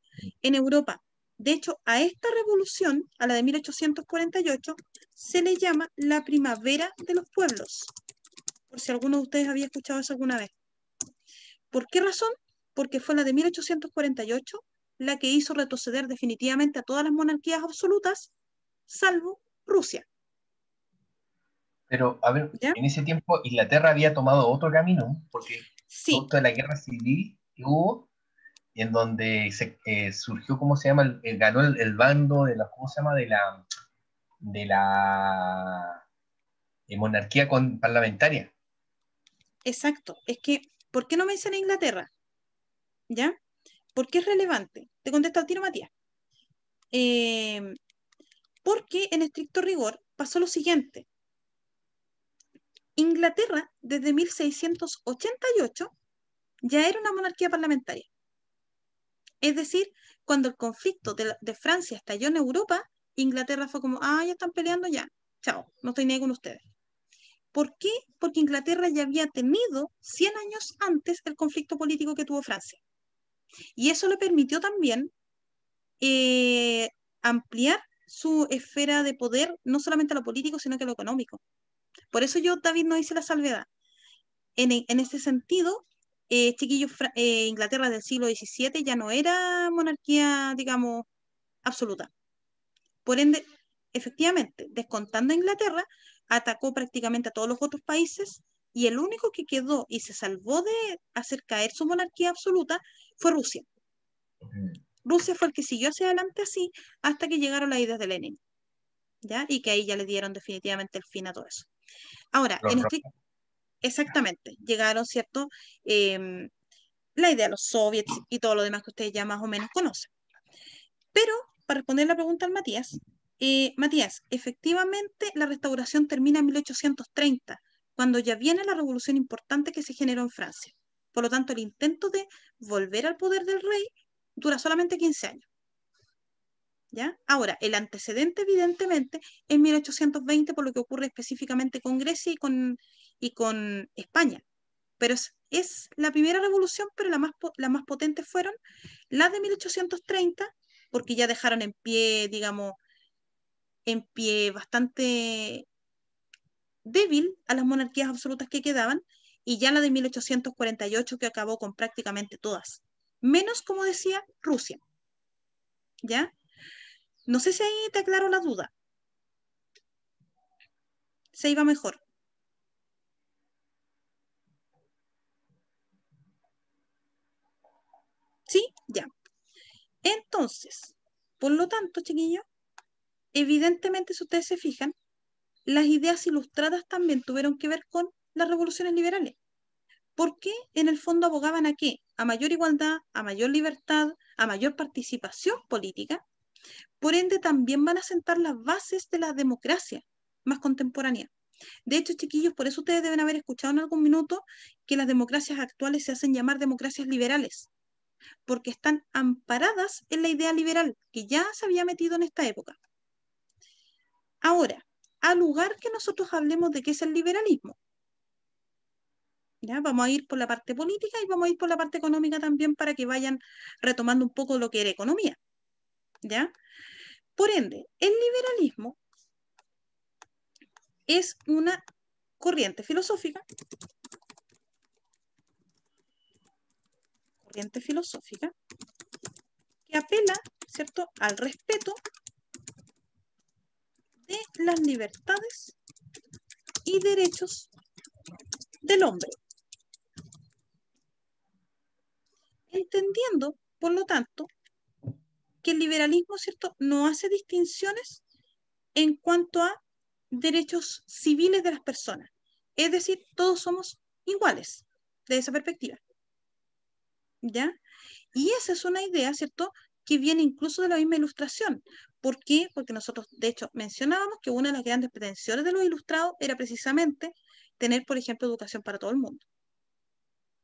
En Europa. De hecho, a esta revolución, a la de 1848, se le llama la primavera de los pueblos, por si alguno de ustedes había escuchado eso alguna vez. ¿Por qué razón? Porque fue la de 1848 la que hizo retroceder definitivamente a todas las monarquías absolutas, salvo Rusia. Pero, a ver, ¿Ya? en ese tiempo Inglaterra había tomado otro camino, porque Sí, producto de la guerra civil que hubo, en donde surgió, ¿cómo se llama? Ganó el bando de la, ¿cómo se llama? De la monarquía parlamentaria. exacto. Es que, ¿por qué no mencioné Inglaterra? ¿Ya? ¿Por qué es relevante? Te contesta al tiro, Matías. Porque en estricto rigor pasó lo siguiente. Inglaterra, desde 1688, ya era una monarquía parlamentaria. Es decir, cuando el conflicto de Francia estalló en Europa, Inglaterra fue como, ya están peleando ya, chao, no estoy ni con ustedes. ¿Por qué? Porque Inglaterra ya había tenido 100 años antes el conflicto político que tuvo Francia. Y eso le permitió también ampliar su esfera de poder, no solamente a lo político, sino que a lo económico. Por eso yo, David, no hice la salvedad. En ese sentido, chiquillos, Inglaterra del siglo XVII ya no era monarquía, digamos, absoluta. Por ende, efectivamente, descontando a Inglaterra, atacó prácticamente a todos los otros países y el único que quedó y se salvó de hacer caer su monarquía absoluta fue Rusia. Rusia fue el que siguió hacia adelante así hasta que llegaron las ideas de Lenin, ¿ya? Y que ahí ya le dieron definitivamente el fin a todo eso. Ahora, exactamente, llegaron, ¿cierto? La idea de los soviets y todo lo demás que ustedes ya más o menos conocen. Pero, para responder la pregunta al Matías, Matías, efectivamente la restauración termina en 1830, cuando ya viene la revolución importante que se generó en Francia. Por lo tanto, el intento de volver al poder del rey dura solamente 15 años. ¿Ya? Ahora, el antecedente, evidentemente, es 1820, por lo que ocurre específicamente con Grecia y con España. Pero es la primera revolución, pero las más potentes fueron las de 1830, porque ya dejaron en pie, digamos, en pie bastante débil a las monarquías absolutas que quedaban, y ya la de 1848 que acabó con prácticamente todas, menos, como decía, Rusia. ¿Ya? No sé si ahí te aclaro la duda. Se iba mejor. ¿Sí? Ya. Entonces, por lo tanto, chiquillos, evidentemente, si ustedes se fijan, las ideas ilustradas también tuvieron que ver con las revoluciones liberales. Porque en el fondo abogaban a qué? A mayor igualdad, a mayor libertad, a mayor participación política. Por ende, también van a sentar las bases de la democracia más contemporánea. De hecho, chiquillos, por eso ustedes deben haber escuchado en algún minuto que las democracias actuales se hacen llamar democracias liberales, porque están amparadas en la idea liberal, que ya se había metido en esta época. Ahora, al lugar que nosotros hablemos de qué es el liberalismo, ¿ya? Vamos a ir por la parte política y vamos a ir por la parte económica también para que vayan retomando un poco lo que era economía, ¿ya? Por ende, el liberalismo es una corriente filosófica que apela, ¿cierto?, al respeto de las libertades y derechos del hombre. Entendiendo, por lo tanto, que el liberalismo, ¿cierto?, no hace distinciones en cuanto a derechos civiles de las personas. Es decir, todos somos iguales de esa perspectiva, ¿ya? Y esa es una idea, ¿cierto?, que viene incluso de la misma Ilustración. ¿Por qué? Porque nosotros, de hecho, mencionábamos que una de las grandes pretensiones de los ilustrados era precisamente tener, por ejemplo, educación para todo el mundo.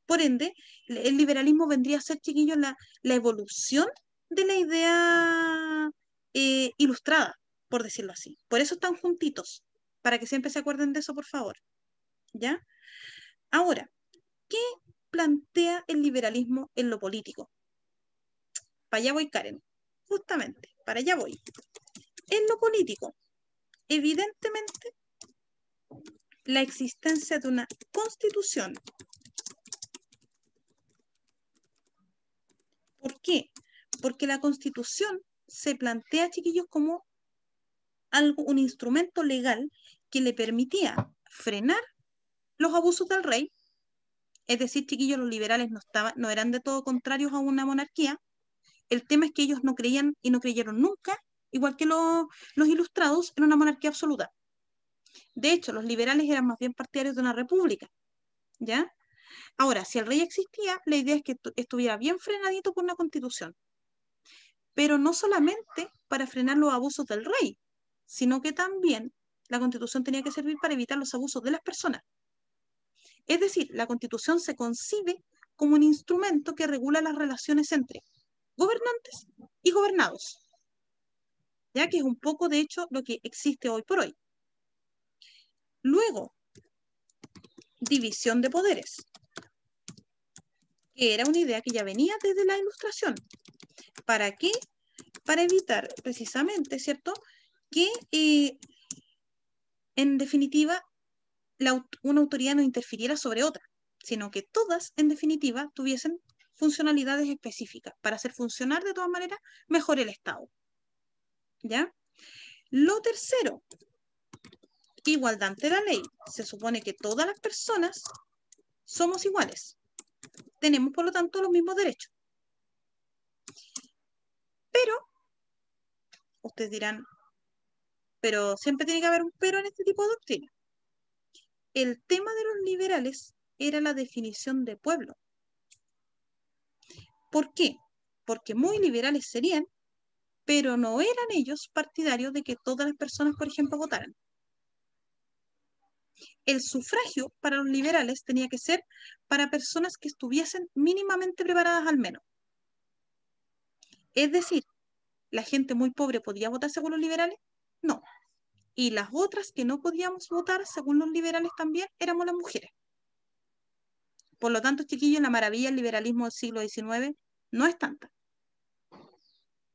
Por ende, el liberalismo vendría a ser, chiquillos, la evolución de la idea ilustrada, por decirlo así. Por eso están juntitos, para que siempre se acuerden de eso, por favor. ¿Ya? Ahora, ¿qué plantea el liberalismo en lo político? Para allá voy, Karen. Justamente, para allá voy. En lo político, evidentemente, la existencia de una constitución. ¿Por qué? Porque la constitución se plantea, chiquillos, como un instrumento legal que le permitía frenar los abusos del rey. Es decir, chiquillos, los liberales no eran de todo contrarios a una monarquía. El tema es que ellos no creían y no creyeron nunca, igual que los ilustrados, en una monarquía absoluta. De hecho, los liberales eran más bien partidarios de una república, ¿ya? Ahora, si el rey existía, la idea es que estuviera bien frenadito por una constitución. Pero no solamente para frenar los abusos del rey, sino que también la constitución tenía que servir para evitar los abusos de las personas. Es decir, la constitución se concibe como un instrumento que regula las relaciones entre gobernantes y gobernados, ya que es un poco, de hecho, lo que existe hoy por hoy. Luego, división de poderes, que era una idea que ya venía desde la Ilustración. ¿Para qué? Para evitar precisamente, ¿cierto?, que en definitiva una autoridad no interfiriera sobre otra, sino que todas, en definitiva, tuviesen funcionalidades específicas para hacer funcionar de todas maneras mejor el Estado. ¿Ya? Lo tercero, igualdad ante la ley. Se supone que todas las personas somos iguales. Tenemos, por lo tanto, los mismos derechos. Pero, ustedes dirán, pero siempre tiene que haber un pero en este tipo de doctrina. El tema de los liberales era la definición de pueblo. ¿Por qué? Porque muy liberales serían, pero no eran ellos partidarios de que todas las personas, por ejemplo, votaran. El sufragio para los liberales tenía que ser para personas que estuviesen mínimamente preparadas al menos. Es decir, ¿la gente muy pobre podía votar según los liberales? No. Y las otras que no podíamos votar según los liberales también éramos las mujeres. Por lo tanto, chiquillos, la maravilla del liberalismo del siglo XIX no es tanta.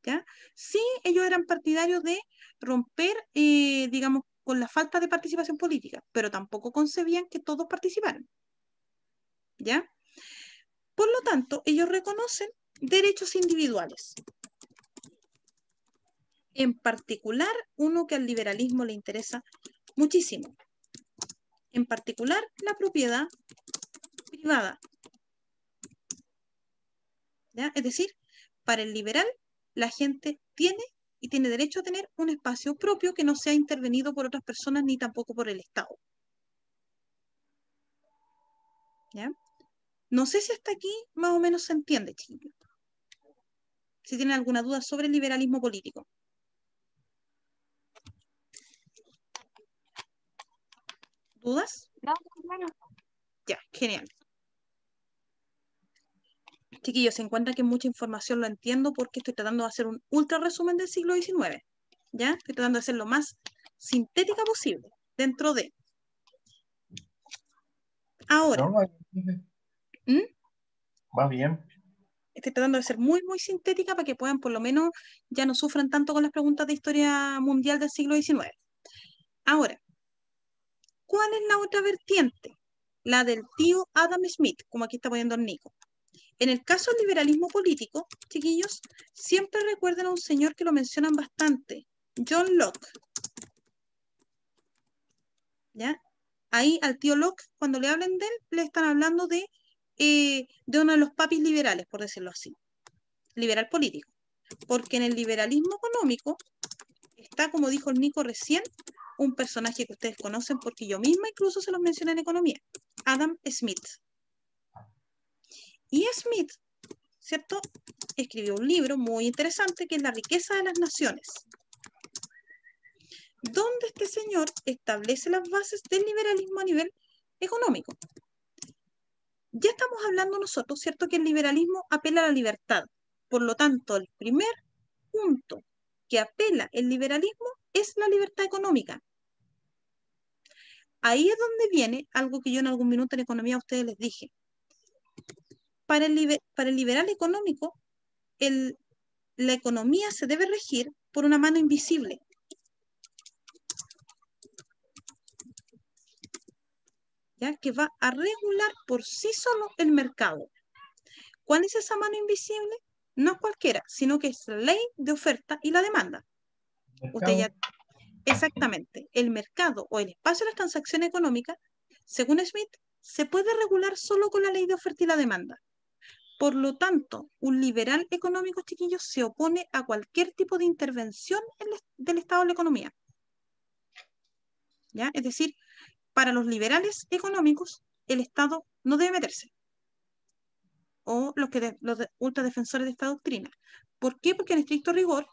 ¿Ya? Sí, ellos eran partidarios de romper, digamos, con la falta de participación política, pero tampoco concebían que todos participaran. ¿Ya? Por lo tanto, ellos reconocen derechos individuales. En particular, uno que al liberalismo le interesa muchísimo. En particular, la propiedad privada. ¿Ya? Es decir, para el liberal, la gente tiene y tiene derecho a tener un espacio propio que no sea intervenido por otras personas ni tampoco por el Estado. ¿Ya? No sé si hasta aquí más o menos se entiende, chiquillos. Si tienen alguna duda sobre el liberalismo político. ¿Dudas? No, claro. Ya, genial. Chiquillos, se encuentra que mucha información lo entiendo porque estoy tratando de hacer un ultra resumen del siglo XIX. ¿Ya? Estoy tratando de ser lo más sintética posible dentro de. Ahora, No, va bien. ¿Mm? Va bien. Estoy tratando de ser muy, muy sintética para que puedan, por lo menos, ya no sufran tanto con las preguntas de historia mundial del siglo XIX. Ahora, ¿cuál es la otra vertiente? La del tío Adam Smith, como aquí está poniendo el Nico. En el caso del liberalismo político, chiquillos, siempre recuerden a un señor que lo mencionan bastante, John Locke. ¿Ya? Ahí al tío Locke, cuando le hablen de él, le están hablando de uno de los papis liberales, por decirlo así. Liberal político. Porque en el liberalismo económico está, como dijo el Nico recién, un personaje que ustedes conocen porque yo misma incluso se los mencioné en economía, Adam Smith. Y Smith, ¿cierto?, escribió un libro muy interesante que es La riqueza de las naciones, donde este señor establece las bases del liberalismo a nivel económico. Ya estamos hablando nosotros, ¿cierto?, que el liberalismo apela a la libertad. Por lo tanto, el primer punto que apela el liberalismo es la libertad económica. Ahí es donde viene algo que yo en algún minuto en economía a ustedes les dije. Para el liberal económico, la economía se debe regir por una mano invisible. ¿Ya? Que va a regular por sí solo el mercado. ¿Cuál es esa mano invisible? No es cualquiera, sino que es la ley de oferta y la demanda. Usted ya, exactamente, el mercado o el espacio de las transacciones económicas, según Smith, se puede regular solo con la ley de oferta y la demanda. Por lo tanto, un liberal económico, chiquillos, se opone a cualquier tipo de intervención del Estado en la economía. ¿Ya? Es decir, para los liberales económicos, el Estado no debe meterse. O los ultradefensores de esta doctrina. ¿Por qué? Porque en estricto rigor,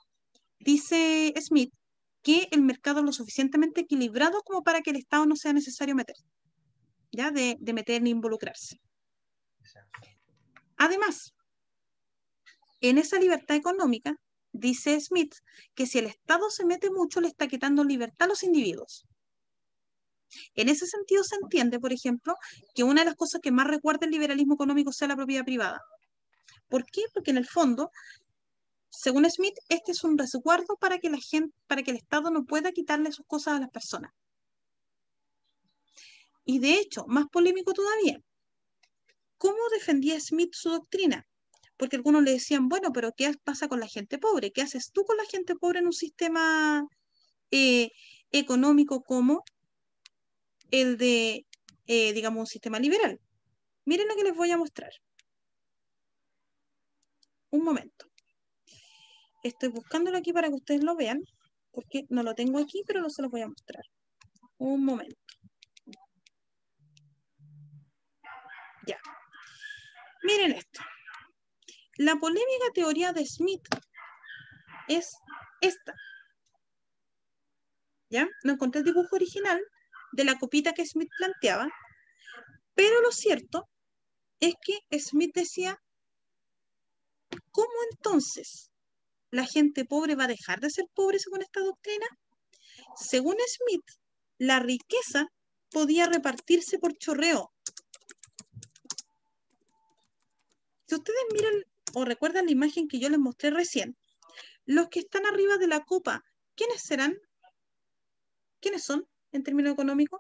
dice Smith, que el mercado es lo suficientemente equilibrado como para que el Estado no sea necesario meter. ¿Ya? De meter ni involucrarse. Además, en esa libertad económica, dice Smith, que si el Estado se mete mucho, le está quitando libertad a los individuos. En ese sentido se entiende, por ejemplo, que una de las cosas que más recuerda el liberalismo económico sea la propiedad privada. ¿Por qué? Porque en el fondo, según Smith, este es un resguardo para que el Estado no pueda quitarle sus cosas a las personas. Y de hecho, más polémico todavía, ¿cómo defendía Smith su doctrina? Porque algunos le decían, bueno, pero ¿qué pasa con la gente pobre? ¿Qué haces tú con la gente pobre en un sistema económico como el de, digamos, un sistema liberal? Miren lo que les voy a mostrar. Un momento. Estoy buscándolo aquí para que ustedes lo vean, porque no lo tengo aquí, pero no se los voy a mostrar. Un momento. Ya. Miren esto. La polémica teoría de Smith es esta. ¿Ya? No encontré el dibujo original de la copita que Smith planteaba, pero lo cierto es que Smith decía, ¿cómo entonces la gente pobre va a dejar de ser pobre según esta doctrina? Según Smith, la riqueza podía repartirse por chorreo. Si ustedes miran o recuerdan la imagen que yo les mostré recién, los que están arriba de la copa, ¿quiénes serán? ¿Quiénes son en términos económicos?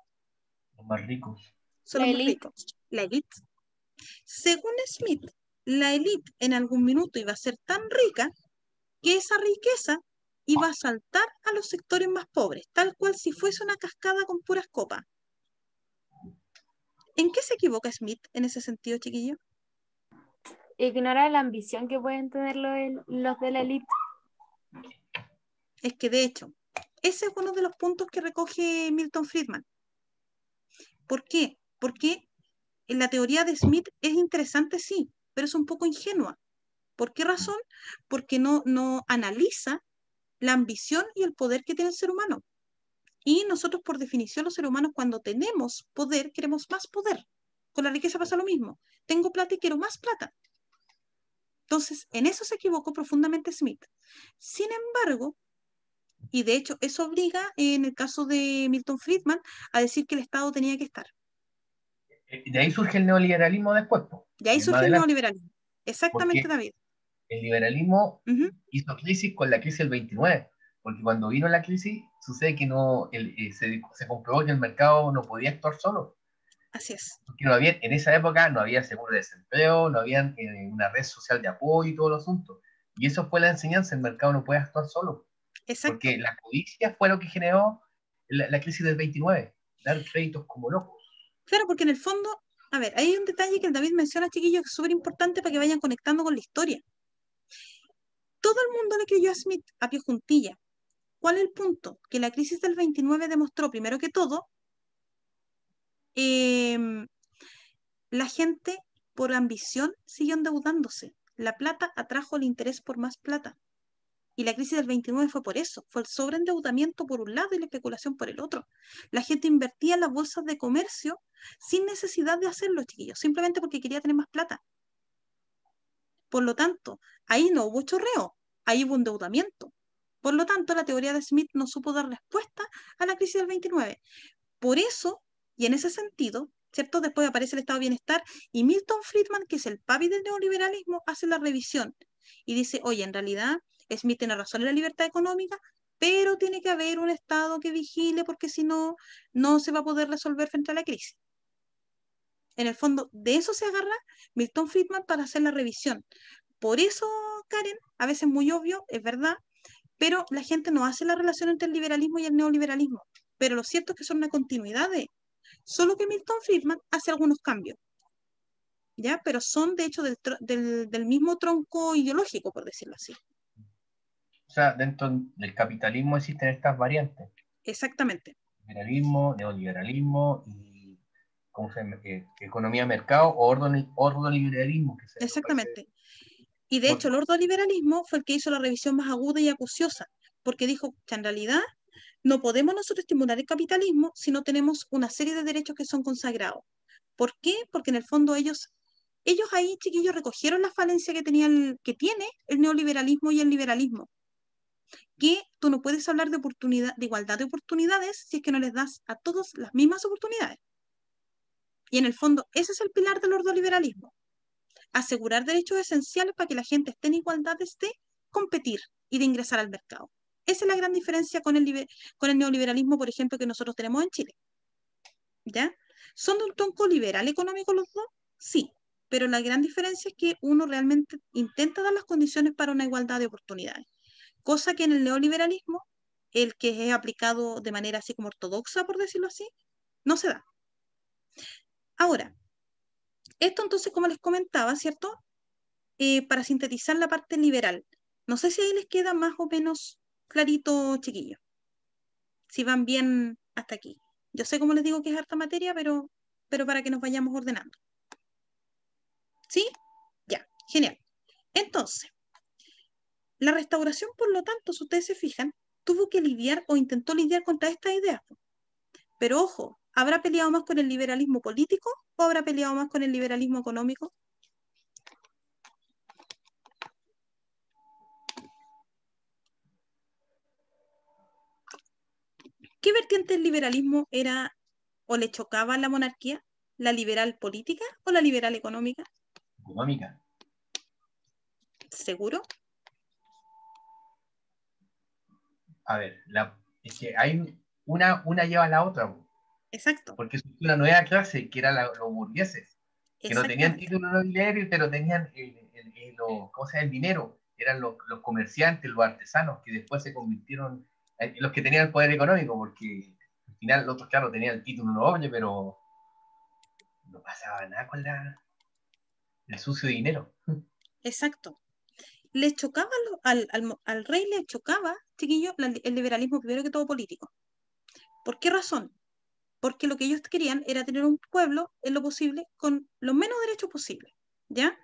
Los más ricos. Son los más ricos. La élite. Según Smith, la élite en algún minuto iba a ser tan rica que esa riqueza iba a saltar a los sectores más pobres, tal cual si fuese una cascada con puras copas. ¿En qué se equivoca Smith en ese sentido, chiquillo? Ignora la ambición que pueden tener los de la élite. es que de hecho, ese es uno de los puntos que recoge Milton Friedman. ¿Por qué? Porque en la teoría de Smith es interesante, sí, pero es un poco ingenua. ¿Por qué razón? Porque no analiza la ambición y el poder que tiene el ser humano. Y nosotros, por definición, los seres humanos, cuando tenemos poder, queremos más poder. Con la riqueza pasa lo mismo. Tengo plata y quiero más plata. Entonces, en eso se equivocó profundamente Smith. Sin embargo, y de hecho eso obliga, en el caso de Milton Friedman, a decir que el Estado tenía que estar. De ahí surge el neoliberalismo después, po, Y ahí más surge el adelante, neoliberalismo. Exactamente, porque David. el liberalismo Ujú, hizo crisis con la crisis del 29, porque cuando vino la crisis sucede que se comprobó que el mercado no podía actuar solo, así es. porque no había, en esa época no había seguro de desempleo, no había una red social de apoyo y todo el asunto. Y eso fue la enseñanza, el mercado no puede actuar solo, Exacto. porque la codicia fue lo que generó la crisis del 29, dar créditos como locos. Claro, porque en el fondo, a ver, hay un detalle que el David menciona, chiquillos, que es súper importante para que vayan conectando con la historia. Todo el mundo le creyó a Smith a pie juntilla. ¿Cuál es el punto? Que la crisis del 29 demostró, primero que todo, em, la gente por ambición siguió endeudándose. La plata atrajo el interés por más plata. Y la crisis del 29 fue por eso, fue el sobreendeudamiento por un lado y la especulación por el otro. La gente invertía en las bolsas de comercio sin necesidad de hacerlo, chiquillos, simplemente porque quería tener más plata. Por lo tanto, ahí no hubo chorreo, ahí hubo endeudamiento. Por lo tanto, la teoría de Smith no supo dar respuesta a la crisis del 29. Por eso, y en ese sentido, ¿cierto? Después aparece el estado de bienestar y Milton Friedman, que es el papi del neoliberalismo, hace la revisión y dice, oye, en realidad Smith tiene razón en la libertad económica, pero tiene que haber un estado que vigile porque si no, no se va a poder resolver frente a la crisis. En el fondo, de eso se agarra Milton Friedman para hacer la revisión. Por eso, Karen, a veces muy obvio, es verdad, pero la gente no hace la relación entre el liberalismo y el neoliberalismo. Pero lo cierto es que son una continuidad de, solo que Milton Friedman hace algunos cambios, ¿ya? Pero son de hecho del mismo tronco ideológico, por decirlo así. O sea, dentro del capitalismo existen estas variantes: Exactamente, liberalismo, neoliberalismo y ¿cómo se llama? Economía de mercado o ordoliberalismo, que sea en los países exactamente. Y de hecho, el nórdicos. ordoliberalismo fue el que hizo la revisión más aguda y acuciosa, porque dijo que en realidad no podemos nosotros estimular el capitalismo si no tenemos una serie de derechos que son consagrados. ¿Por qué? Porque en el fondo ellos ahí, chiquillos, recogieron la falencia que que tiene el neoliberalismo y el liberalismo, que tú no puedes hablar de oportunidad, de igualdad de oportunidades si es que no les das a todos las mismas oportunidades. Y en el fondo, ese es el pilar del ordoliberalismo: asegurar derechos esenciales para que la gente esté en igualdades de competir y de ingresar al mercado. Esa es la gran diferencia con el neoliberalismo, por ejemplo, que nosotros tenemos en Chile. ¿Ya? ¿Son de un tronco liberal económico los dos? Sí, pero la gran diferencia es que uno realmente intenta dar las condiciones para una igualdad de oportunidades, cosa que en el neoliberalismo, el que es aplicado de manera así como ortodoxa, por decirlo así, no se da. Ahora, esto entonces, como les comentaba, ¿cierto? Para sintetizar la parte liberal. No sé si ahí les queda más o menos clarito, chiquillos, si van bien hasta aquí. Yo sé, como les digo, que es harta materia, pero para que nos vayamos ordenando. ¿Sí? Ya, genial. Entonces, la restauración, por lo tanto, si ustedes se fijan, tuvo que lidiar o intentó lidiar contra estas ideas. Pero ojo, ¿habrá peleado más con el liberalismo político o habrá peleado más con el liberalismo económico? ¿Qué vertiente del liberalismo era o le chocaba a la monarquía? ¿La liberal política o la liberal económica? Económica. ¿Seguro? A ver, es que hay una lleva a la otra, Exacto, porque surgió una nueva clase que eran los burgueses, que no tenían exactamente, título nobiliario, pero tenían ¿cómo se llama? El dinero. Eran los comerciantes, los artesanos, que después se convirtieron en los que tenían el poder económico, porque al final los otros, claro, tenían el título noble, pero no pasaba nada con el sucio dinero. exacto. Le chocaba al rey, le chocaba, chiquillos, el liberalismo primero que todo político. ¿Por qué razón? Porque lo que ellos querían era tener un pueblo, en lo posible, con los menos derechos posibles, ¿ya?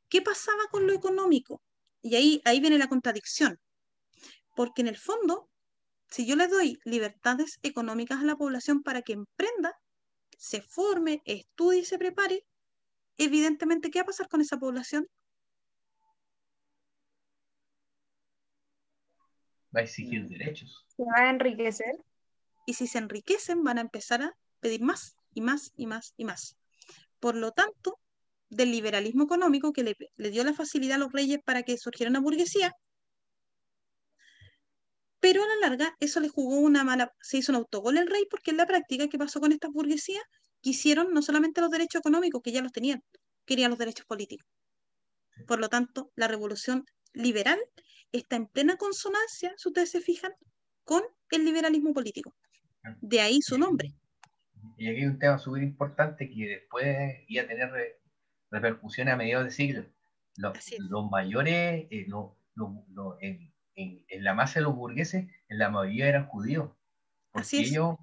¿Qué pasaba con lo económico? Y ahí viene la contradicción, porque en el fondo, si yo le doy libertades económicas a la población para que emprenda, se forme, estudie y se prepare, evidentemente, ¿qué va a pasar con esa población? Va a exigir derechos. Se va a enriquecer. Y si se enriquecen, van a empezar a pedir más y más y más y más. Por lo tanto, del liberalismo económico que le dio la facilidad a los reyes para que surgiera una burguesía, pero a la larga eso le jugó una mala, se hizo un autogol el rey, porque en la práctica, ¿qué pasó con estas burguesías? Quisieron no solamente los derechos económicos, que ya los tenían, querían los derechos políticos. Por lo tanto, la revolución liberal está en plena consonancia, si ustedes se fijan, con el liberalismo político. De ahí su nombre. Y aquí hay un tema súper importante que después iba a tener repercusiones a mediados de siglo. Así es. Los mayores, en la masa de los burgueses, en la mayoría eran judíos, Así porque es. ellos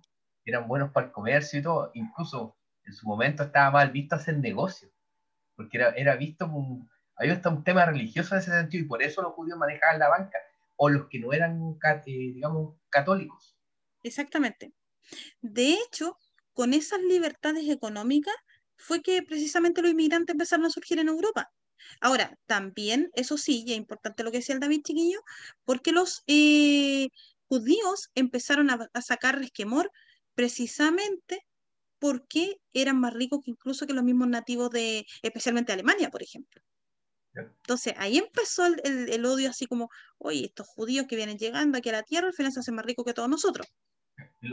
eran buenos para el comercio y todo. Incluso en su momento estaba mal visto hacer negocio, porque era visto como había hasta un tema religioso en ese sentido, y por eso los judíos manejaban la banca, o los que no eran, digamos, católicos. Exactamente. De hecho, con esas libertades económicas fue que precisamente los inmigrantes empezaron a surgir en Europa. Ahora, también, eso sí, y es importante lo que decía el David Chiquillo, porque los judíos empezaron a sacar resquemor precisamente porque eran más ricos que incluso que los mismos nativos de, especialmente de Alemania, por ejemplo. Entonces, ahí empezó el odio así como, oye, estos judíos que vienen llegando aquí a la tierra, al final se hacen más ricos que todos nosotros. Y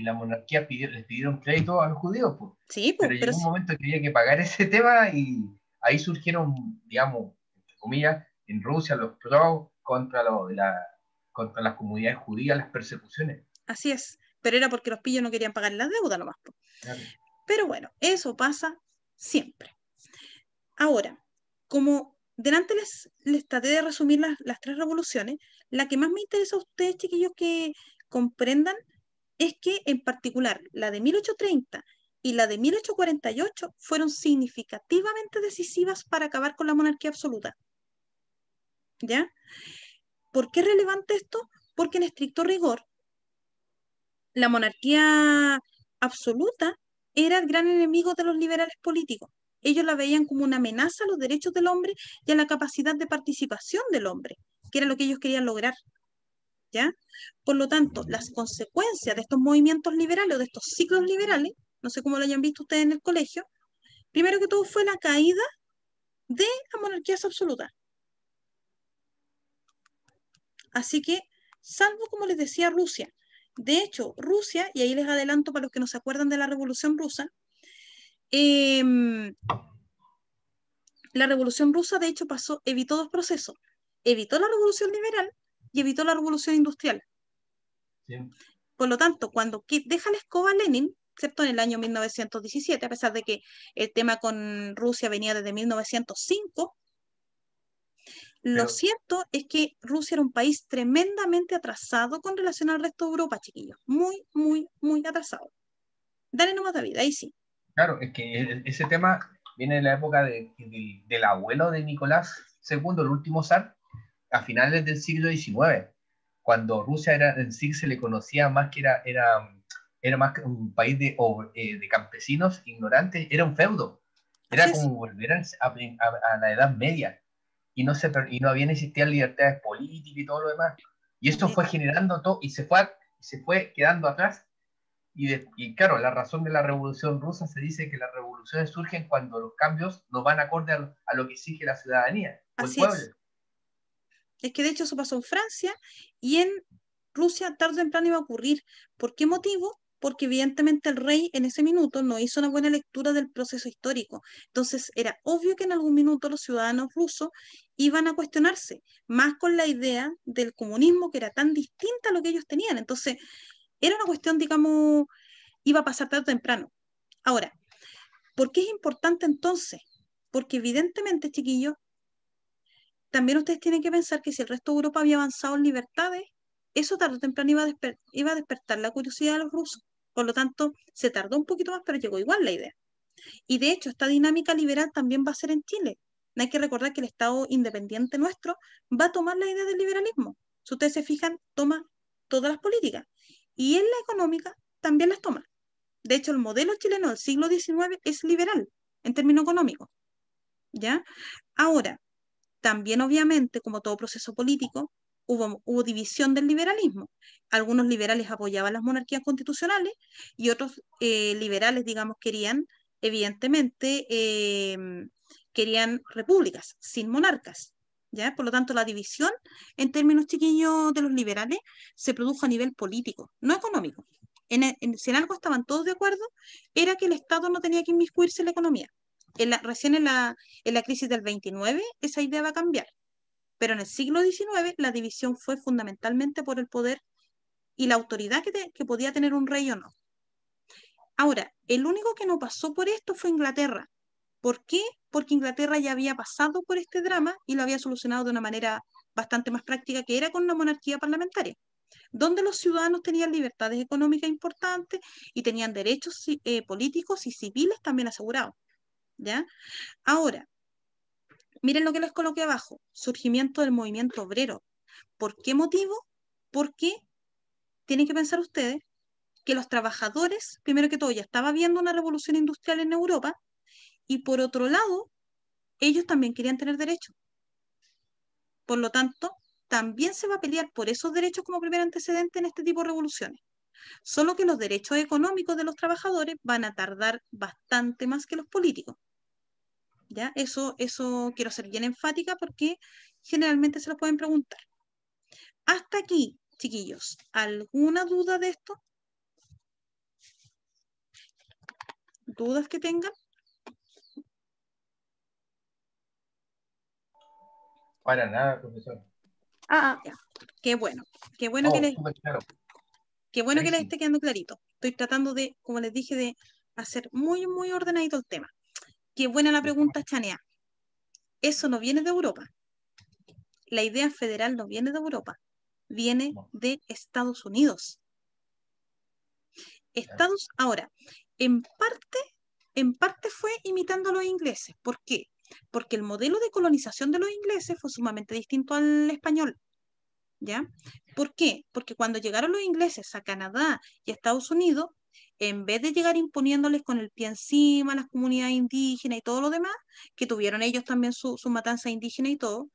la monarquía les pidieron crédito a los judíos, pues. Sí, Pero pero llegó un momento que había que pagar ese tema, y ahí surgieron, digamos, entre comillas, en Rusia los pagos contra las comunidades judías, las persecuciones. así es. Pero era porque los pillos no querían pagar la deuda nomás. Claro. Pero bueno, eso pasa siempre. Ahora, como delante les traté de resumir las tres revoluciones, la que más me interesa a ustedes, chiquillos, que comprendan es que en particular la de 1830 y la de 1848 fueron significativamente decisivas para acabar con la monarquía absoluta. ¿Ya? ¿Por qué es relevante esto? Porque en estricto rigor, la monarquía absoluta era el gran enemigo de los liberales políticos. Ellos la veían como una amenaza a los derechos del hombre y a la capacidad de participación del hombre, que era lo que ellos querían lograr. ¿Ya? Por lo tanto, las consecuencias de estos movimientos liberales o de estos ciclos liberales, no sé cómo lo hayan visto ustedes en el colegio, primero que todo fue la caída de las monarquías absolutas. Así que, salvo como les decía Rusia, de hecho, Rusia, y ahí les adelanto para los que no se acuerdan de la Revolución Rusa, la Revolución Rusa de hecho evitó dos procesos. Evitó la Revolución Liberal y evitó la Revolución Industrial. Sí. Por lo tanto, cuando deja la escoba Lenin, excepto en el año 1917, a pesar de que el tema con Rusia venía desde 1905, lo cierto es que Rusia era un país tremendamente atrasado con relación al resto de Europa, chiquillos. Muy, muy, muy atrasado. Dale nomás, David, ahí sí. Claro, es que ese tema viene de la época del abuelo de Nicolás II, el último zar, a finales del siglo XIX, cuando Rusia en sí se le conocía más que era más que un país de campesinos ignorantes, era un feudo, era como volver a la Edad Media, y no había existido libertades políticas y todo lo demás, y eso fue generando todo, y se fue quedando atrás. Y claro, la razón de la Revolución Rusa, se dice que las revoluciones surgen cuando los cambios no van acorde a lo que exige la ciudadanía o el pueblo. Es que de hecho eso pasó en Francia y en Rusia tarde o temprano iba a ocurrir. ¿Por qué motivo? Porque evidentemente el rey en ese minuto no hizo una buena lectura del proceso histórico. Entonces era obvio que en algún minuto los ciudadanos rusos iban a cuestionarse, más con la idea del comunismo que era tan distinta a lo que ellos tenían. Entonces era una cuestión, digamos, iba a pasar tarde o temprano. Ahora, ¿por qué es importante entonces? Porque evidentemente, chiquillos, también ustedes tienen que pensar que si el resto de Europa había avanzado en libertades, eso tarde o temprano iba a despertar la curiosidad de los rusos. Por lo tanto, se tardó un poquito más, pero llegó igual la idea. Y de hecho, esta dinámica liberal también va a ser en Chile. No hay que recordar que el Estado independiente nuestro va a tomar la idea del liberalismo. Si ustedes se fijan, toma todas las políticas. Y en la económica también las toma. De hecho, el modelo chileno del siglo XIX es liberal en términos económicos. ¿Ya? Ahora, también obviamente, como todo proceso político, hubo división del liberalismo. Algunos liberales apoyaban las monarquías constitucionales y otros liberales, digamos, querían, evidentemente, querían repúblicas sin monarcas. ¿Ya? Por lo tanto, la división en términos chiquillos de los liberales se produjo a nivel político, no económico. Si en algo estaban todos de acuerdo, era que el Estado no tenía que inmiscuirse en la economía. Recién en la crisis del 29, esa idea va a cambiar. Pero en el siglo XIX la división fue fundamentalmente por el poder y la autoridad que podía tener un rey o no. Ahora, el único que no pasó por esto fue Inglaterra. ¿Por qué? Porque Inglaterra ya había pasado por este drama y lo había solucionado de una manera bastante más práctica, que era con una monarquía parlamentaria, donde los ciudadanos tenían libertades económicas importantes y tenían derechos políticos y civiles también asegurados. ¿Ya? Ahora, miren lo que les coloqué abajo, surgimiento del movimiento obrero. ¿Por qué motivo? Porque tienen que pensar ustedes que los trabajadores, primero que todo, ya estaba habiendo una revolución industrial en Europa y por otro lado, ellos también querían tener derechos. Por lo tanto, también se va a pelear por esos derechos como primer antecedente en este tipo de revoluciones. Solo que los derechos económicos de los trabajadores van a tardar bastante más que los políticos. ¿Ya? Eso quiero ser bien enfática porque generalmente se los pueden preguntar. Hasta aquí, chiquillos, ¿alguna duda de esto? ¿Dudas que tengan? Para nada, profesor. Ya. Qué bueno. Qué bueno Súper claro. qué bueno que les esté quedando clarito. Estoy tratando de, como les dije, de hacer muy, muy ordenadito el tema. Qué buena la pregunta, Chanea. Eso no viene de Europa. La idea federal no viene de Europa. Viene de Estados Unidos. Ahora, en parte fue imitando a los ingleses. ¿Por qué? Porque el modelo de colonización de los ingleses fue sumamente distinto al español. ¿Ya? ¿Por qué? Porque cuando llegaron los ingleses a Canadá y a Estados Unidos, en vez de llegar imponiéndoles con el pie encima a las comunidades indígenas y todo lo demás, que tuvieron ellos también su matanza indígena y todo,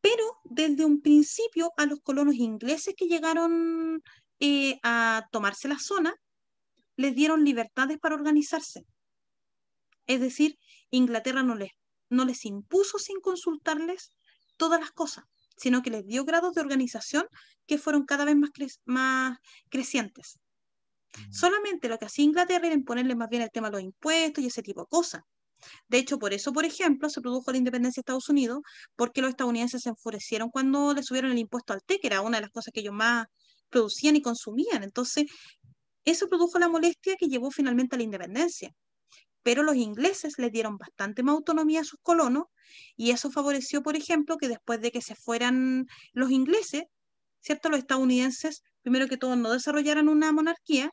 pero desde un principio a los colonos ingleses que llegaron a tomarse la zona, les dieron libertades para organizarse. Es decir, Inglaterra no les impuso sin consultarles todas las cosas, sino que les dio grados de organización que fueron cada vez más crecientes. Solamente lo que hacía Inglaterra era imponerle más bien el tema de los impuestos y ese tipo de cosas. De hecho, por eso, por ejemplo, se produjo la independencia de Estados Unidos, porque los estadounidenses se enfurecieron cuando le subieron el impuesto al té, que era una de las cosas que ellos más producían y consumían. Entonces, eso produjo la molestia que llevó finalmente a la independencia. Pero los ingleses les dieron bastante más autonomía a sus colonos y eso favoreció, por ejemplo, que después de que se fueran los ingleses, ¿cierto? Los estadounidenses, primero que todo, no desarrollaran una monarquía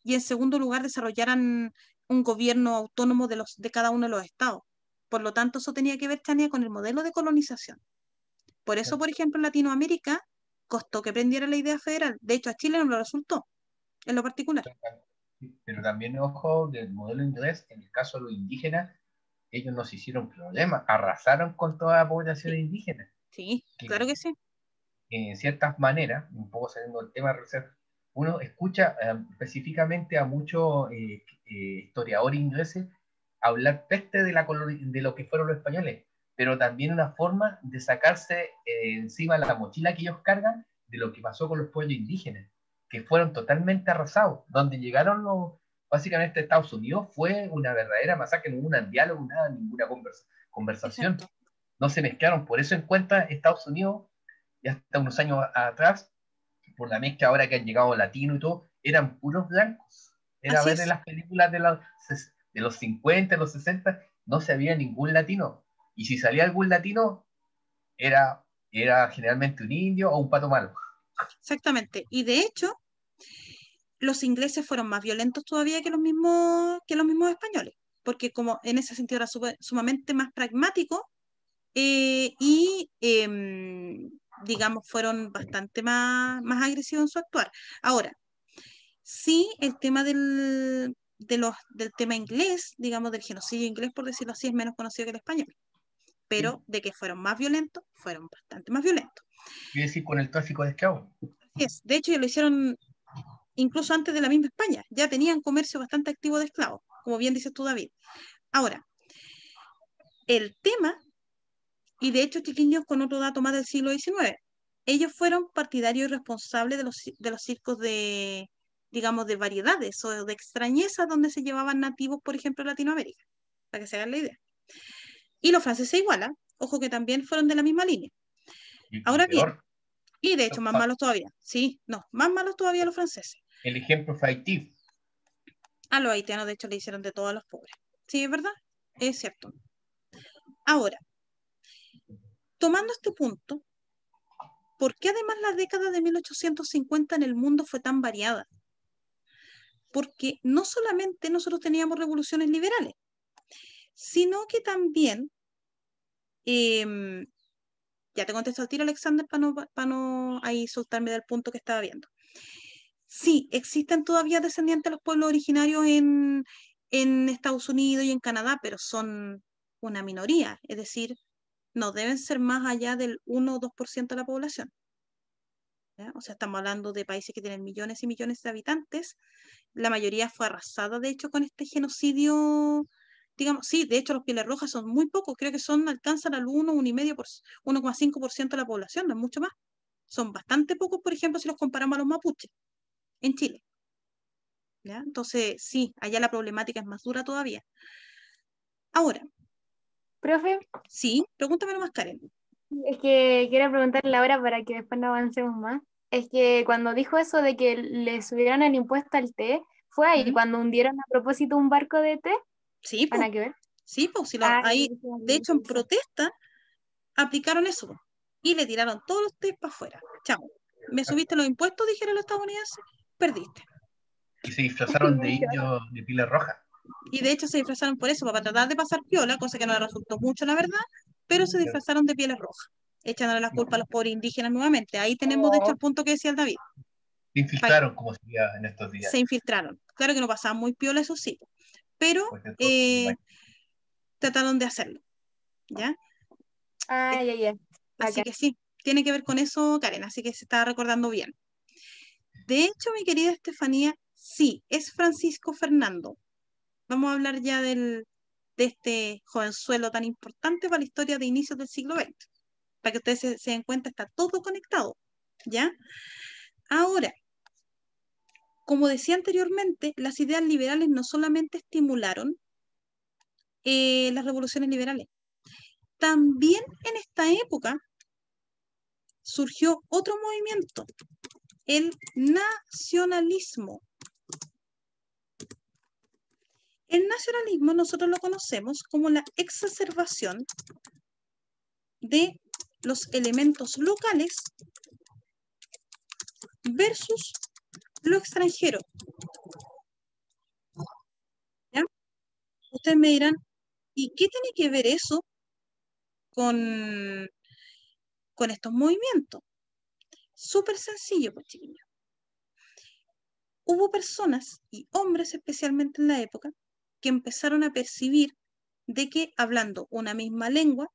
y en segundo lugar desarrollaran un gobierno autónomo de cada uno de los estados. Por lo tanto, eso tenía que ver, Tania, con el modelo de colonización. Por eso, por ejemplo, en Latinoamérica costó que prendiera la idea federal. De hecho, a Chile no lo resultó, en lo particular. Pero también, ojo, del modelo inglés, en el caso de los indígenas, ellos nos hicieron problemas, arrasaron con toda la población indígena. Sí, claro que sí. En ciertas maneras, un poco saliendo del tema, uno escucha específicamente a muchos historiadores ingleses hablar peste de lo que fueron los españoles, pero también una forma de sacarse encima la mochila que ellos cargan de lo que pasó con los pueblos indígenas, que fueron totalmente arrasados. Donde llegaron básicamente Estados Unidos fue una verdadera masacre, no hubo un diálogo, nada, ninguna conversación. Exacto. No se mezclaron, por eso en cuenta Estados Unidos, ya hasta unos años atrás, por la mezcla ahora que han llegado latinos y todo, eran puros blancos. Era Así ver en es. las películas de los 50, los 60, no se había ningún latino. Y si salía algún latino, era generalmente un indio o un pato malo. Exactamente. Y de hecho, los ingleses fueron más violentos todavía que los mismos españoles, porque como en ese sentido era sumamente más pragmático y, digamos, fueron bastante más agresivos en su actuar. Ahora, sí, el tema del tema inglés, digamos, del genocidio inglés, por decirlo así, es menos conocido que el español, Sí. pero de que fueron más violentos, fueron bastante más violentos. Quiere decir con el tráfico de esclavos. Así es. De hecho, ya lo hicieron incluso antes de la misma España, ya tenían comercio bastante activo de esclavos, como bien dices tú, David. Ahora, el tema, y de hecho, chiquillos, con otro dato más del siglo XIX, ellos fueron partidarios y responsables de los circos de, digamos, de variedades o de extrañezas donde se llevaban nativos, por ejemplo, de Latinoamérica, para que se hagan la idea. Y los franceses igual, ¿eh? Ojo que también fueron de la misma línea. Y Ahora bien, peor, y de hecho más malos todavía, sí, no, más malos todavía los franceses. el ejemplo fue Haití. A los haitianos, de hecho, le hicieron de todo a los pobres. Sí, es verdad, es cierto. Ahora, tomando este punto, ¿por qué además la década de 1850 en el mundo fue tan variada? Porque no solamente nosotros teníamos revoluciones liberales, sino que también, em, ya te contesto al tiro, Alexander, para no ahí soltarme del punto que estaba viendo. Sí, existen todavía descendientes de los pueblos originarios en Estados Unidos y en Canadá, pero son una minoría, es decir, no deben ser más allá del 1 o 2% de la población. ¿Ya? O sea, estamos hablando de países que tienen millones y millones de habitantes. La mayoría fue arrasada, de hecho, con este genocidio. Digamos, sí, de hecho, los pieles rojas son muy pocos, creo que alcanzan al 1, 1,5% de la población, no es mucho más. Son bastante pocos, por ejemplo, si los comparamos a los mapuches en Chile. ¿Ya? Entonces, sí, allá la problemática es más dura todavía. Ahora, Profe, sí, pregúntame nomás, Karen. es que quiero preguntarle ahora para que después no avancemos más. Es que cuando dijo eso de que le subieron el impuesto al té, ¿fue ahí ¿Mm? cuando hundieron a propósito un barco de té? Sí, ¿Van pues, a que ver? sí, pues, Ah, ahí, de hecho, en eso. protesta, aplicaron eso po, y le tiraron todos los test para afuera. Chao. Me subiste los impuestos, dijeron los estadounidenses, perdiste. Y se disfrazaron de indios de pila roja. Y de hecho se disfrazaron por eso, para tratar de pasar piola, cosa que no le resultó mucho, la verdad, pero se disfrazaron de pieles rojas, echándole la culpa a los pobres indígenas nuevamente. Ahí tenemos, de hecho, el punto que decía el David. Se infiltraron, como sería en estos días. Se infiltraron. Claro que no pasaban muy piola, eso sí, pero Pues de todo, trataron de hacerlo, ¿ya? Ah, ya, ya. Así Acá. que sí, tiene que ver con eso, Karen, así que se está recordando bien. De hecho, mi querida Estefanía, sí, es Francisco Fernando. Vamos a hablar ya de este jovenzuelo tan importante para la historia de inicios del siglo XX. Para que ustedes se den cuenta, está todo conectado, ¿ya? Ahora, como decía anteriormente, las ideas liberales no solamente estimularon las revoluciones liberales, también en esta época surgió otro movimiento, el nacionalismo. El nacionalismo nosotros lo conocemos como la exacerbación de los elementos locales versus lo extranjero. ¿Ya? Ustedes me dirán, ¿y qué tiene que ver eso con estos movimientos? Súper sencillo, pues, chiquillos. Hubo personas, y hombres especialmente en la época, que empezaron a percibir de que hablando una misma lengua,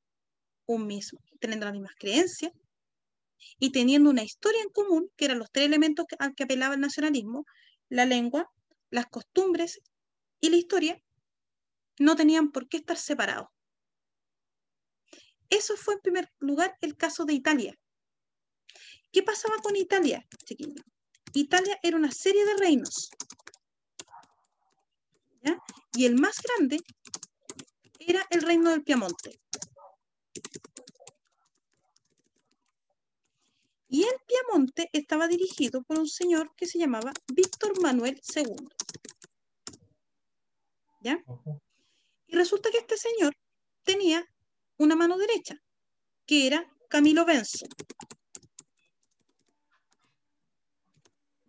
teniendo las mismas creencias, y teniendo una historia en común, que eran los tres elementos al que apelaba el nacionalismo, la lengua, las costumbres y la historia, no tenían por qué estar separados. Eso fue en primer lugar el caso de Italia. ¿Qué pasaba con Italia, chiquillos? Italia era una serie de reinos, ¿ya? Y el más grande era el reino del Piamonte. Y el Piamonte estaba dirigido por un señor que se llamaba Víctor Manuel II. ¿Ya? Y resulta que este señor tenía una mano derecha, que era Camilo Benso.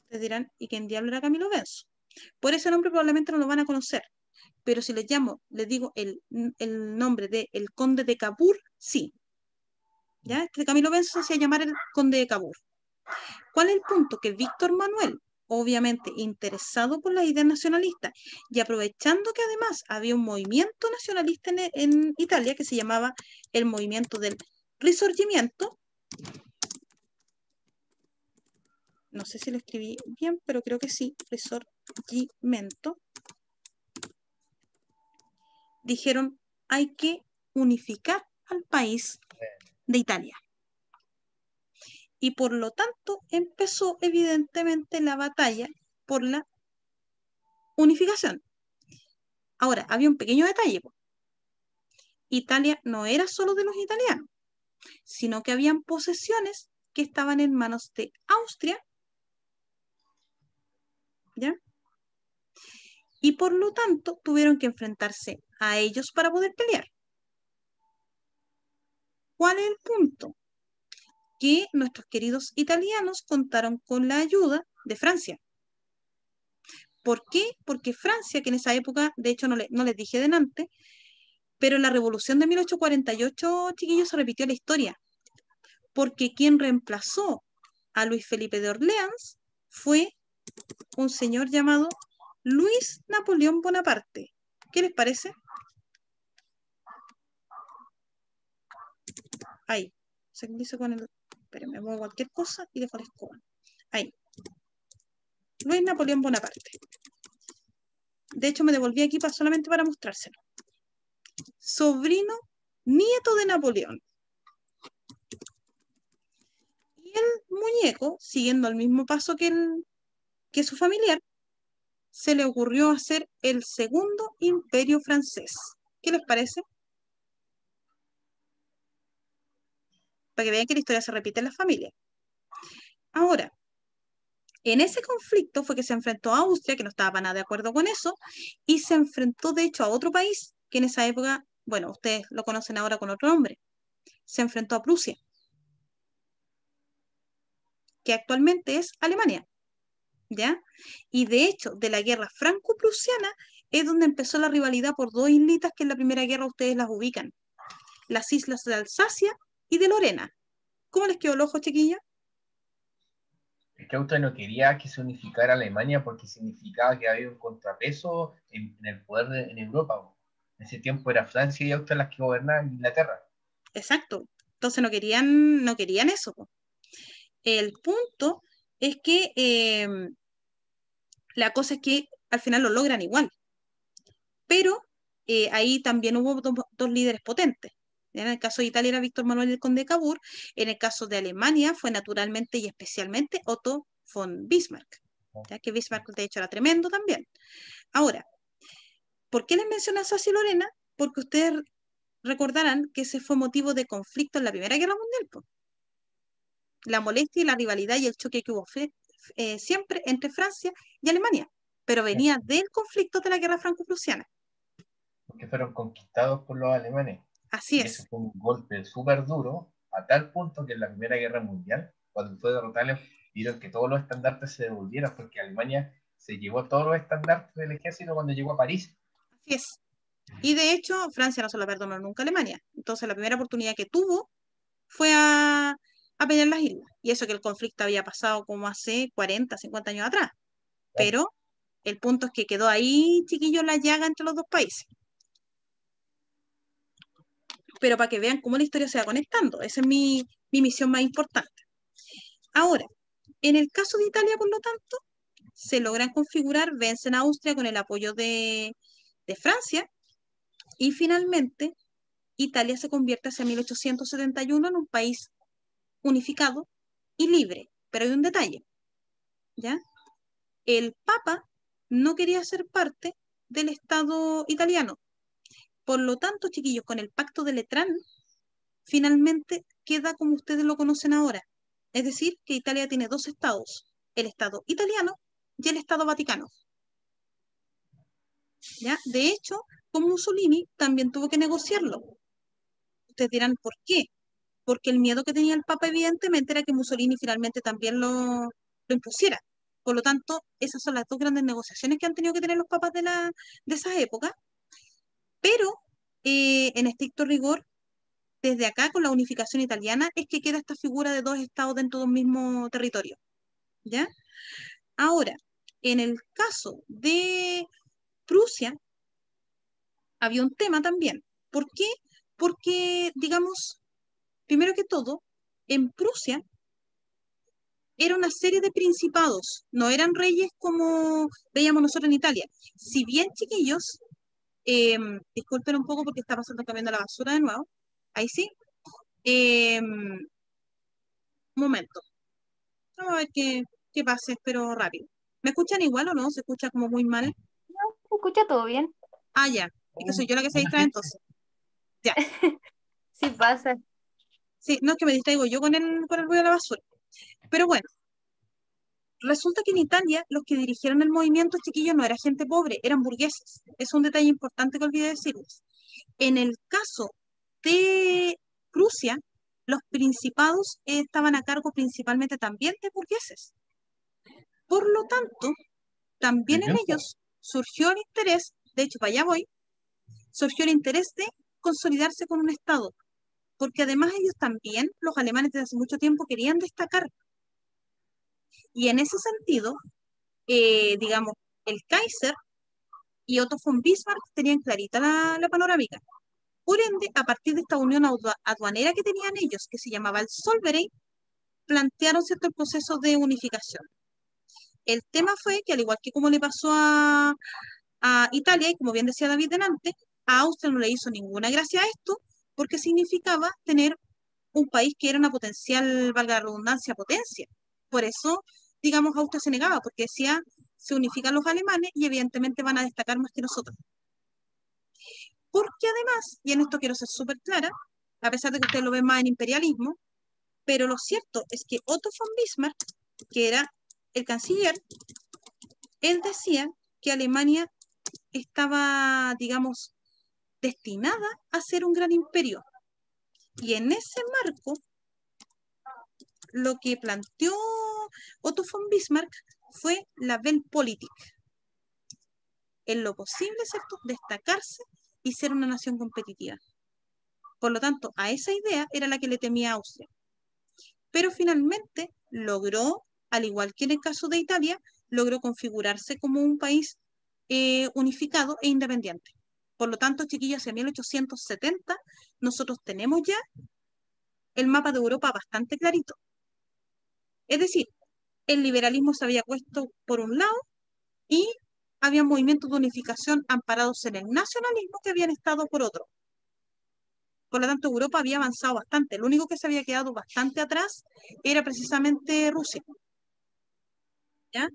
Ustedes dirán, ¿y quién diablo era Camilo Benso? Por ese nombre probablemente no lo van a conocer, pero si les digo el nombre de el conde de Cabur, sí. ¿Ya? Este Camilo Benso se hacía llamar el conde de Cabur. ¿Cuál es el punto? Que Víctor Manuel, obviamente interesado por las ideas nacionalistas y aprovechando que además había un movimiento nacionalista en Italia que se llamaba el movimiento del Risorgimiento, no sé si lo escribí bien, pero creo que sí, Risorgimento, dijeron, hay que unificar al país de Italia. Y por lo tanto empezó evidentemente la batalla por la unificación. Ahora, había un pequeño detalle. Italia no era solo de los italianos, sino que habían posesiones que estaban en manos de Austria, ¿ya? Y por lo tanto tuvieron que enfrentarse a ellos para poder pelear. ¿Cuál es el punto? Que nuestros queridos italianos contaron con la ayuda de Francia. ¿Por qué? Porque Francia, que en esa época, de hecho no les dije delante, pero en la revolución de 1848, chiquillos, se repitió la historia. Porque quien reemplazó a Luis Felipe de Orleans fue un señor llamado Luis Napoleón Bonaparte. ¿Qué les parece? Ahí. Se dice con el... Esperen, me muevo cualquier cosa y dejo la escoba. Ahí. Luis Napoleón Bonaparte. De hecho, me devolví aquí solamente para mostrárselo. Sobrino, nieto de Napoleón. Y el muñeco, siguiendo el mismo paso que su familiar, se le ocurrió hacer el segundo imperio francés. ¿Qué les parece? Para que vean que la historia se repite en la familia. Ahora, en ese conflicto fue que se enfrentó a Austria, que no estaba para nada de acuerdo con eso, y se enfrentó de hecho a otro país, que en esa época, bueno, ustedes lo conocen ahora con otro nombre, se enfrentó a Prusia, que actualmente es Alemania, ¿ya? Y de hecho, de la guerra franco-prusiana es donde empezó la rivalidad por dos islitas que en la Primera Guerra ustedes las ubican, las islas de Alsacia y de Lorena. ¿Cómo les quedó el ojo, chiquilla? Es que Austria no quería que se unificara Alemania porque significaba que había un contrapeso en el poder en Europa. En ese tiempo era Francia y Austria las que gobernaban Inglaterra. Exacto. Entonces no querían eso. El punto es que la cosa es que al final lo logran igual. Pero ahí también hubo dos líderes potentes. En el caso de Italia era Víctor Manuel el Conde de Cavour. En el caso de Alemania fue naturalmente y especialmente Otto von Bismarck. ¿Ya? Que Bismarck de hecho era tremendo también. Ahora, ¿por qué les menciono a Alsacia y Lorena? Porque ustedes recordarán que ese fue motivo de conflicto en la Primera Guerra Mundial. Po. La molestia y la rivalidad y el choque que hubo siempre entre Francia y Alemania, pero venía del conflicto de la Guerra Franco-Prusiana. Porque fueron conquistados por los alemanes. Así y es. ese fue un golpe súper duro, a tal punto que en la Primera Guerra Mundial, cuando fue derrotarle, vieron que todos los estandartes se devolvieron, porque Alemania se llevó todos los estandartes del ejército cuando llegó a París. Así es. Y de hecho, Francia no se lo perdonó nunca a Alemania. Entonces, la primera oportunidad que tuvo fue a pelear las islas. Y eso que el conflicto había pasado como hace 40, 50 años atrás. Pero el punto es que quedó ahí, chiquillos, la llaga entre los dos países. Pero para que vean cómo la historia se va conectando. Esa es mi misión más importante. Ahora, en el caso de Italia, por lo tanto, se logran configurar, vencen a Austria con el apoyo de Francia y finalmente Italia se convierte hacia 1871 en un país unificado y libre. Pero hay un detalle, ¿ya? El Papa no quería ser parte del Estado italiano. Por lo tanto, chiquillos, con el Pacto de Letrán, finalmente queda como ustedes lo conocen ahora. Es decir, que Italia tiene dos estados, el Estado italiano y el Estado vaticano. ¿Ya? De hecho, con Mussolini también tuvo que negociarlo. Ustedes dirán, ¿por qué? Porque el miedo que tenía el Papa evidentemente era que Mussolini finalmente también lo impusiera. Por lo tanto, esas son las dos grandes negociaciones que han tenido que tener los papas de esa época, pero en estricto rigor, desde acá, con la unificación italiana, es que queda esta figura de dos estados dentro de un mismo territorio, ¿ya? Ahora, en el caso de Prusia, había un tema también. ¿Por qué? Porque, digamos, primero que todo, en Prusia era una serie de principados, no eran reyes como veíamos nosotros en Italia. Si bien, chiquillos, disculpen un poco porque está pasando cambiando la basura de nuevo, ahí sí. Un momento, vamos a ver qué pasa, espero rápido. ¿Me escuchan igual o no? ¿Se escucha como muy mal? ¿Se escucha todo bien? Ah, ya, es que soy yo la que se distrae entonces. Ya, Sí pasa. sí, no es que me distraigo yo con el ruido de la basura. Pero bueno, resulta que en Italia los que dirigieron el movimiento, chiquillos, no era gente pobre, eran burgueses. Es un detalle importante que olvidé decirles. En el caso de Prusia, los principados estaban a cargo principalmente también de burgueses. Por lo tanto, también en ellos surgió el interés, de hecho, para allá voy, surgió el interés de consolidarse con un Estado, porque además ellos también, los alemanes desde hace mucho tiempo, querían destacar. Y en ese sentido, digamos, el Kaiser y Otto von Bismarck tenían clarita la panorámica. Por ende, a partir de esta unión aduanera que tenían ellos, que se llamaba el Zollverein, plantearon cierto el proceso de unificación. El tema fue que, al igual que como le pasó a Italia, y como bien decía David delante, a Austria no le hizo ninguna gracia a esto, porque significaba tener un país que era una potencial, valga la redundancia, potencia. Por eso, digamos, Austria se negaba, porque decía, se unifican los alemanes y evidentemente van a destacar más que nosotros. Porque además, y en esto quiero ser súper clara, a pesar de que ustedes lo ven más en imperialismo, pero lo cierto es que Otto von Bismarck, que era el canciller, él decía que Alemania estaba, digamos, destinada a ser un gran imperio. Y en ese marco, lo que planteó Otto von Bismarck fue la Weltpolitik. En lo posible, ¿cierto?, destacarse y ser una nación competitiva. Por lo tanto, a esa idea era la que le temía Austria. Pero finalmente logró, al igual que en el caso de Italia, logró configurarse como un país unificado e independiente. Por lo tanto, chiquillos, en 1870 nosotros tenemos ya el mapa de Europa bastante clarito. Es decir, el liberalismo se había puesto por un lado y había movimientos de unificación amparados en el nacionalismo que habían estado por otro. Por lo tanto, Europa había avanzado bastante. Lo único que se había quedado bastante atrás era precisamente Rusia. ¿Ya?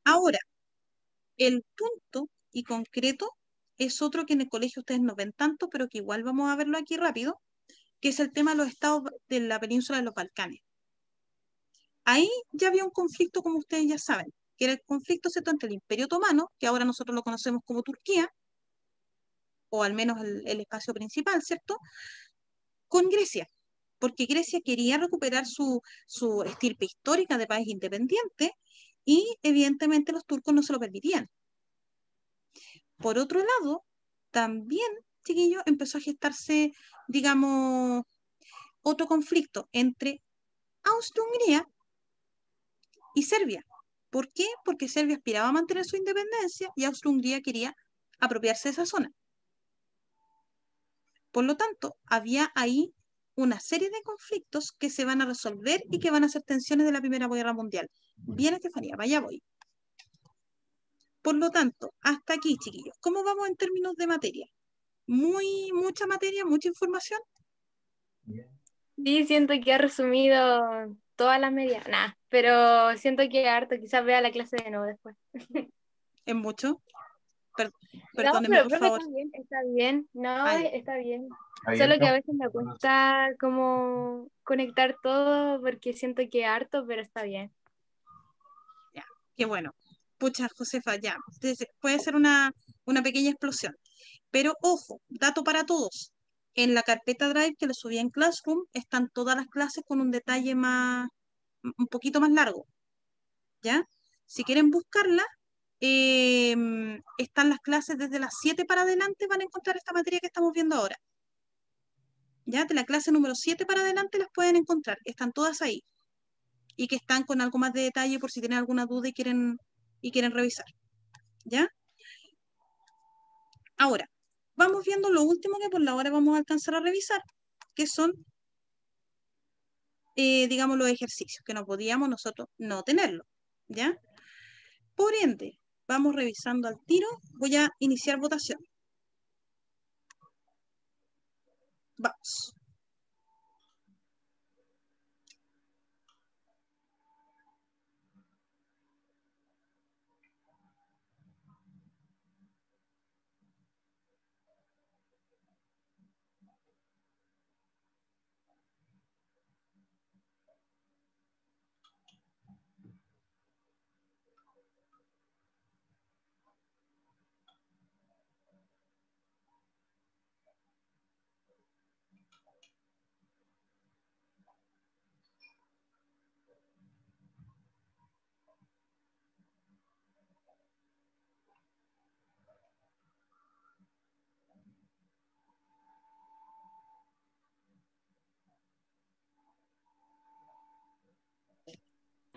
Ahora, el punto y concreto es otro que en el colegio ustedes no ven tanto, pero que igual vamos a verlo aquí rápido, que es el tema de los estados de la península de los Balcanes. Ahí ya había un conflicto, como ustedes ya saben, que era el conflicto, ¿cierto?, entre el Imperio Otomano, que ahora nosotros lo conocemos como Turquía, o al menos el espacio principal, ¿cierto?, con Grecia, porque Grecia quería recuperar su estirpe histórica de país independiente y evidentemente los turcos no se lo permitían. Por otro lado, también, chiquillos, empezó a gestarse, digamos, otro conflicto entre Austria-Hungría y Serbia. ¿Por qué? Porque Serbia aspiraba a mantener su independencia y Austria-Hungría quería apropiarse de esa zona. Por lo tanto, había ahí una serie de conflictos que se van a resolver y que van a ser tensiones de la Primera Guerra Mundial. Bien, Estefanía, vaya voy. Por lo tanto, hasta aquí, chiquillos. ¿Cómo vamos en términos de materia? Mucha materia, mucha información. Sí, siento que ha resumido todas las medias. Nah, pero siento que harto, quizás vea la clase de nuevo después. ¿Es mucho? No, Perdóneme, pero por profe, favor. está bien, no, Ah, ya. está bien. ¿Está bien, Solo que a profe? veces me cuesta como conectar todo porque siento que harto, pero está bien. Ya, qué bueno. Pucha, Josefa, ya. Puede ser una pequeña explosión. Pero ojo, dato para todos. En la carpeta Drive que le subí en Classroom están todas las clases con un detalle un poquito más largo. ¿Ya? Si quieren buscarla, están las clases desde las 7 para adelante, van a encontrar esta materia que estamos viendo ahora. Ya, de la clase número 7 para adelante las pueden encontrar, están todas ahí. Y que están con algo más de detalle por si tienen alguna duda y quieren revisar. ¿Ya? Ahora, vamos viendo lo último que por la hora vamos a alcanzar a revisar, que son, digamos, los ejercicios, que no podíamos nosotros no tenerlo. ¿Ya? Por ende, vamos revisando al tiro. Voy a iniciar votación. Vamos.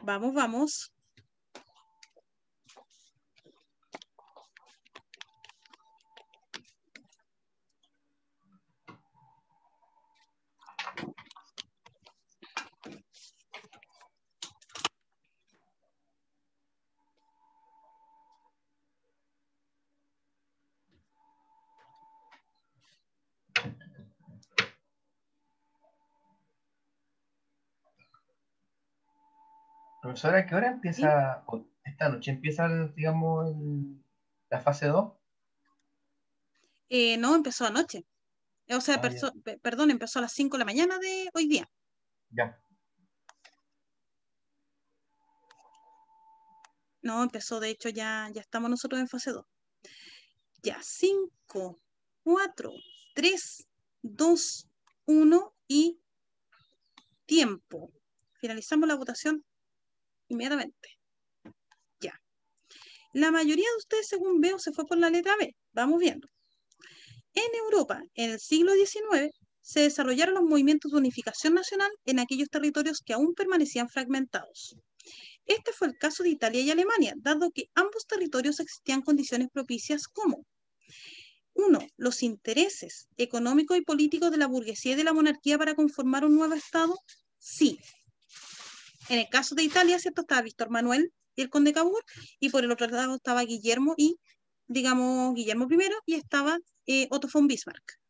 Vamos, vamos. Profesora, ¿a qué hora empieza, o esta noche empieza, digamos, la fase 2? No, empezó anoche. O sea, Ah, ya. perdón, empezó a las 5 de la mañana de hoy día. Ya. No, empezó, de hecho, ya estamos nosotros en fase 2. Ya, 5, 4, 3, 2, 1 y tiempo. Finalizamos la votación inmediatamente. Ya. La mayoría de ustedes, según veo, se fue por la letra B. Vamos viendo. En Europa, en el siglo XIX, se desarrollaron los movimientos de unificación nacional en aquellos territorios que aún permanecían fragmentados. Este fue el caso de Italia y Alemania, dado que ambos territorios existían condiciones propicias como: 1. Los intereses económicos y políticos de la burguesía y de la monarquía para conformar un nuevo Estado. Sí. En el caso de Italia, ¿cierto? Estaba Víctor Manuel y el conde Cavour, y por el otro lado estaba Guillermo y, digamos, Guillermo I, y estaba Otto von Bismarck.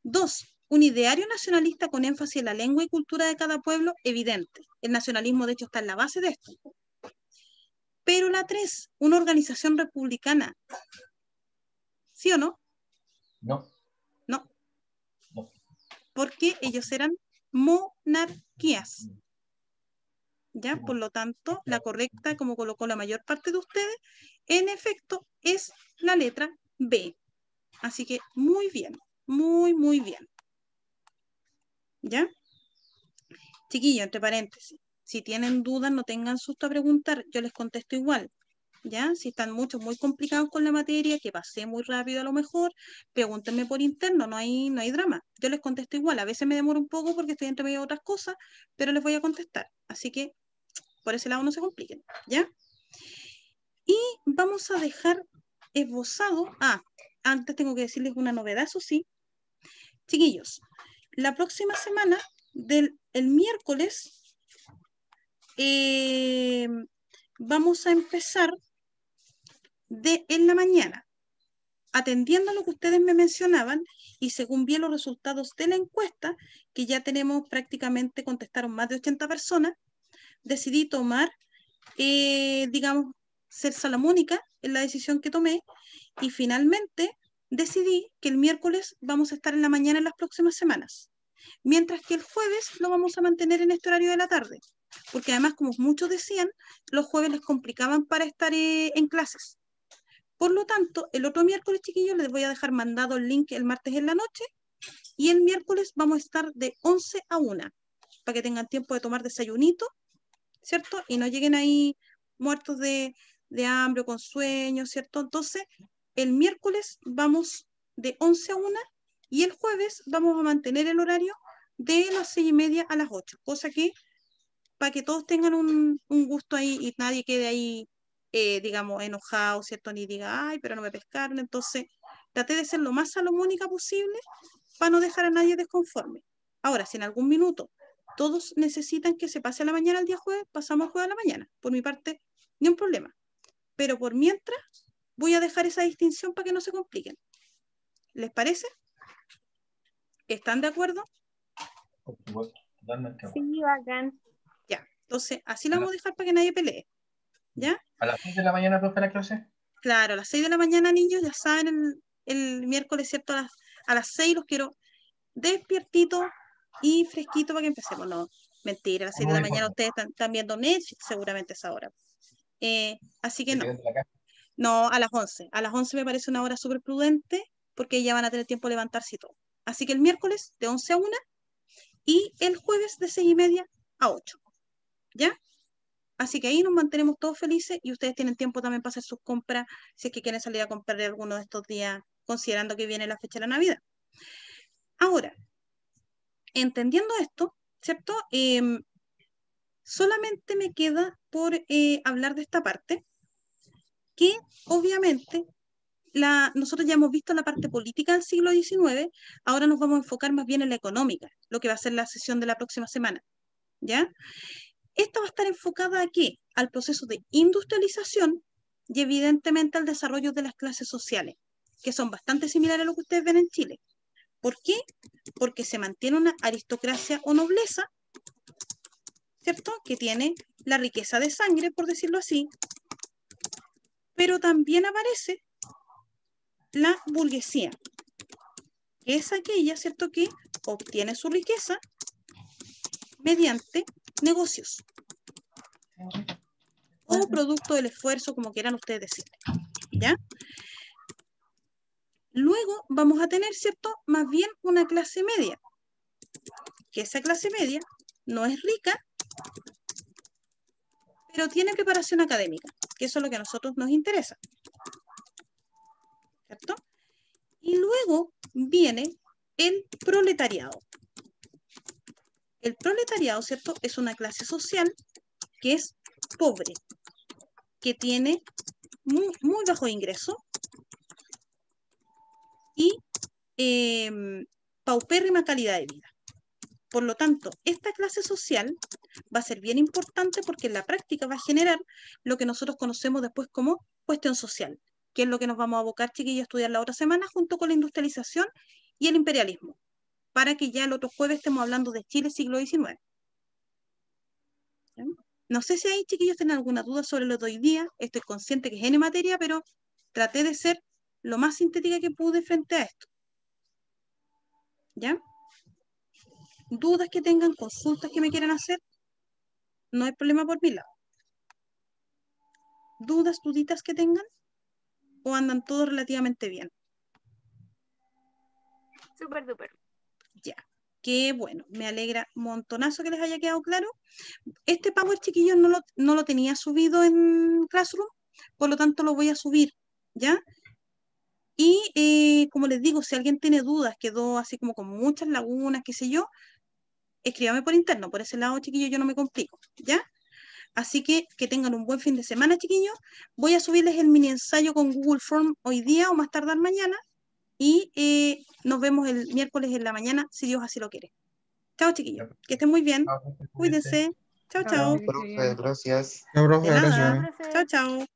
2. Un ideario nacionalista con énfasis en la lengua y cultura de cada pueblo, evidente. El nacionalismo, de hecho, está en la base de esto. Pero la 3, una organización republicana. ¿Sí o no? No. No. No. Porque ellos eran monarquías. ¿Ya? Por lo tanto, la correcta, como colocó la mayor parte de ustedes, en efecto, es la letra B. Así que muy bien, muy, muy bien. ¿Ya? Chiquillos, entre paréntesis, si tienen dudas, no tengan susto a preguntar, yo les contesto igual. ¿Ya? Si están muchos muy complicados con la materia, que pasé muy rápido a lo mejor, pregúntenme por interno, no hay drama. Yo les contesto igual, a veces me demoro un poco porque estoy entre medio de otras cosas, pero les voy a contestar. Así que por ese lado no se compliquen, ¿ya? Y vamos a dejar esbozado, antes tengo que decirles una novedad, eso sí. Chiquillos, la próxima semana, el miércoles, vamos a empezar en la mañana, atendiendo a lo que ustedes me mencionaban, y según vi los resultados de la encuesta, que ya tenemos prácticamente, contestaron más de 80 personas, decidí tomar, digamos, ser salamónica en la decisión que tomé, y finalmente decidí que el miércoles vamos a estar en la mañana en las próximas semanas, mientras que el jueves lo vamos a mantener en este horario de la tarde, porque además, como muchos decían, los jueves les complicaban para estar en clases. Por lo tanto, el otro miércoles, chiquillos, les voy a dejar mandado el link el martes en la noche, y el miércoles vamos a estar de 11 a 1, para que tengan tiempo de tomar desayunito, ¿cierto? Y no lleguen ahí muertos de hambre o con sueño, ¿cierto? Entonces, el miércoles vamos de 11 a 1 y el jueves vamos a mantener el horario de las 6:30 a las 8, cosa que para que todos tengan un gusto ahí y nadie quede ahí, digamos, enojado, ¿cierto? Ni diga, ay, pero no me pescaron. Entonces, traté de ser lo más salomónica posible para no dejar a nadie desconforme. Ahora, si en algún minuto todos necesitan que se pase a la mañana el día jueves, pasamos al jueves a la mañana. Por mi parte, ni un problema. Pero por mientras, voy a dejar esa distinción para que no se compliquen. ¿Les parece? ¿Están de acuerdo? Por supuesto, totalmente. Sí, bacán. Ya. Entonces, así lo vamos a dejar para que nadie pelee. ¿Ya? ¿A las 6 de la mañana, profe, la clase? Claro, a las 6 de la mañana, niños, ya saben, el miércoles, ¿cierto? A las 6 los quiero despiertitos y fresquitos para que empecemos. No, mentira, a las 6 de la mañana ustedes están viendo Netflix seguramente a esa hora. Así que no. No, a las 11. A las 11 me parece una hora súper prudente porque ya van a tener tiempo de levantarse y todo. Así que el miércoles de 11 a 1 y el jueves de 6:30 a 8. ¿Ya? Así que ahí nos mantenemos todos felices y ustedes tienen tiempo también para hacer sus compras si es que quieren salir a comprar alguno de estos días, considerando que viene la fecha de la Navidad. Ahora, entendiendo esto, ¿cierto? Solamente me queda por hablar de esta parte, que obviamente nosotros ya hemos visto la parte política del siglo XIX, ahora nos vamos a enfocar más bien en la económica, lo que va a ser la sesión de la próxima semana, ¿ya? Esta va a estar enfocada ¿a qué? Al proceso de industrialización y evidentemente al desarrollo de las clases sociales, que son bastante similares a lo que ustedes ven en Chile. ¿Por qué? Porque se mantiene una aristocracia o nobleza, ¿cierto? Que tiene la riqueza de sangre, por decirlo así, pero también aparece la burguesía, que es aquella, ¿cierto?, que obtiene su riqueza mediante negocios o producto del esfuerzo, como quieran ustedes decirle, ¿ya? Luego vamos a tener, ¿cierto?, más bien una clase media, que esa clase media no es rica, pero tiene preparación académica, que eso es lo que a nosotros nos interesa, ¿cierto? Y luego viene el proletariado. El proletariado, ¿cierto?, es una clase social que es pobre, que tiene muy bajo ingreso y paupérrima calidad de vida. Por lo tanto, esta clase social va a ser bien importante porque en la práctica va a generar lo que nosotros conocemos después como cuestión social, que es lo que nos vamos a abocar, chiquillos, a estudiar la otra semana junto con la industrialización y el imperialismo, para que ya el otro jueves estemos hablando de Chile siglo XIX. ¿Sí? No sé si ahí, chiquillos, tienen alguna duda sobre lo de hoy día. Estoy consciente que es N materia, pero traté de ser lo más sintética que pude frente a esto. ¿Ya? Dudas que tengan, consultas que me quieran hacer, no hay problema por mi lado. ¿Dudas, duditas que tengan? ¿O andan todos relativamente bien? Súper, duper. Ya. Qué bueno, me alegra montonazo que les haya quedado claro. Este Power, chiquillos, no lo tenía subido en Classroom, por lo tanto lo voy a subir, ¿ya? Y como les digo, si alguien tiene dudas, quedó así como con muchas lagunas, qué sé yo, escríbame por interno, por ese lado, chiquillos, yo no me complico, ¿ya? Así que tengan un buen fin de semana, chiquillos. Voy a subirles el mini ensayo con Google Form hoy día o más tardar mañana. Y nos vemos el miércoles en la mañana, si Dios así lo quiere. Chao, chiquillos. Que estén muy bien. Cuídense. Chao, chao. Profe, gracias. Ya, profe, De nada. gracias. Profe. Chao, chao.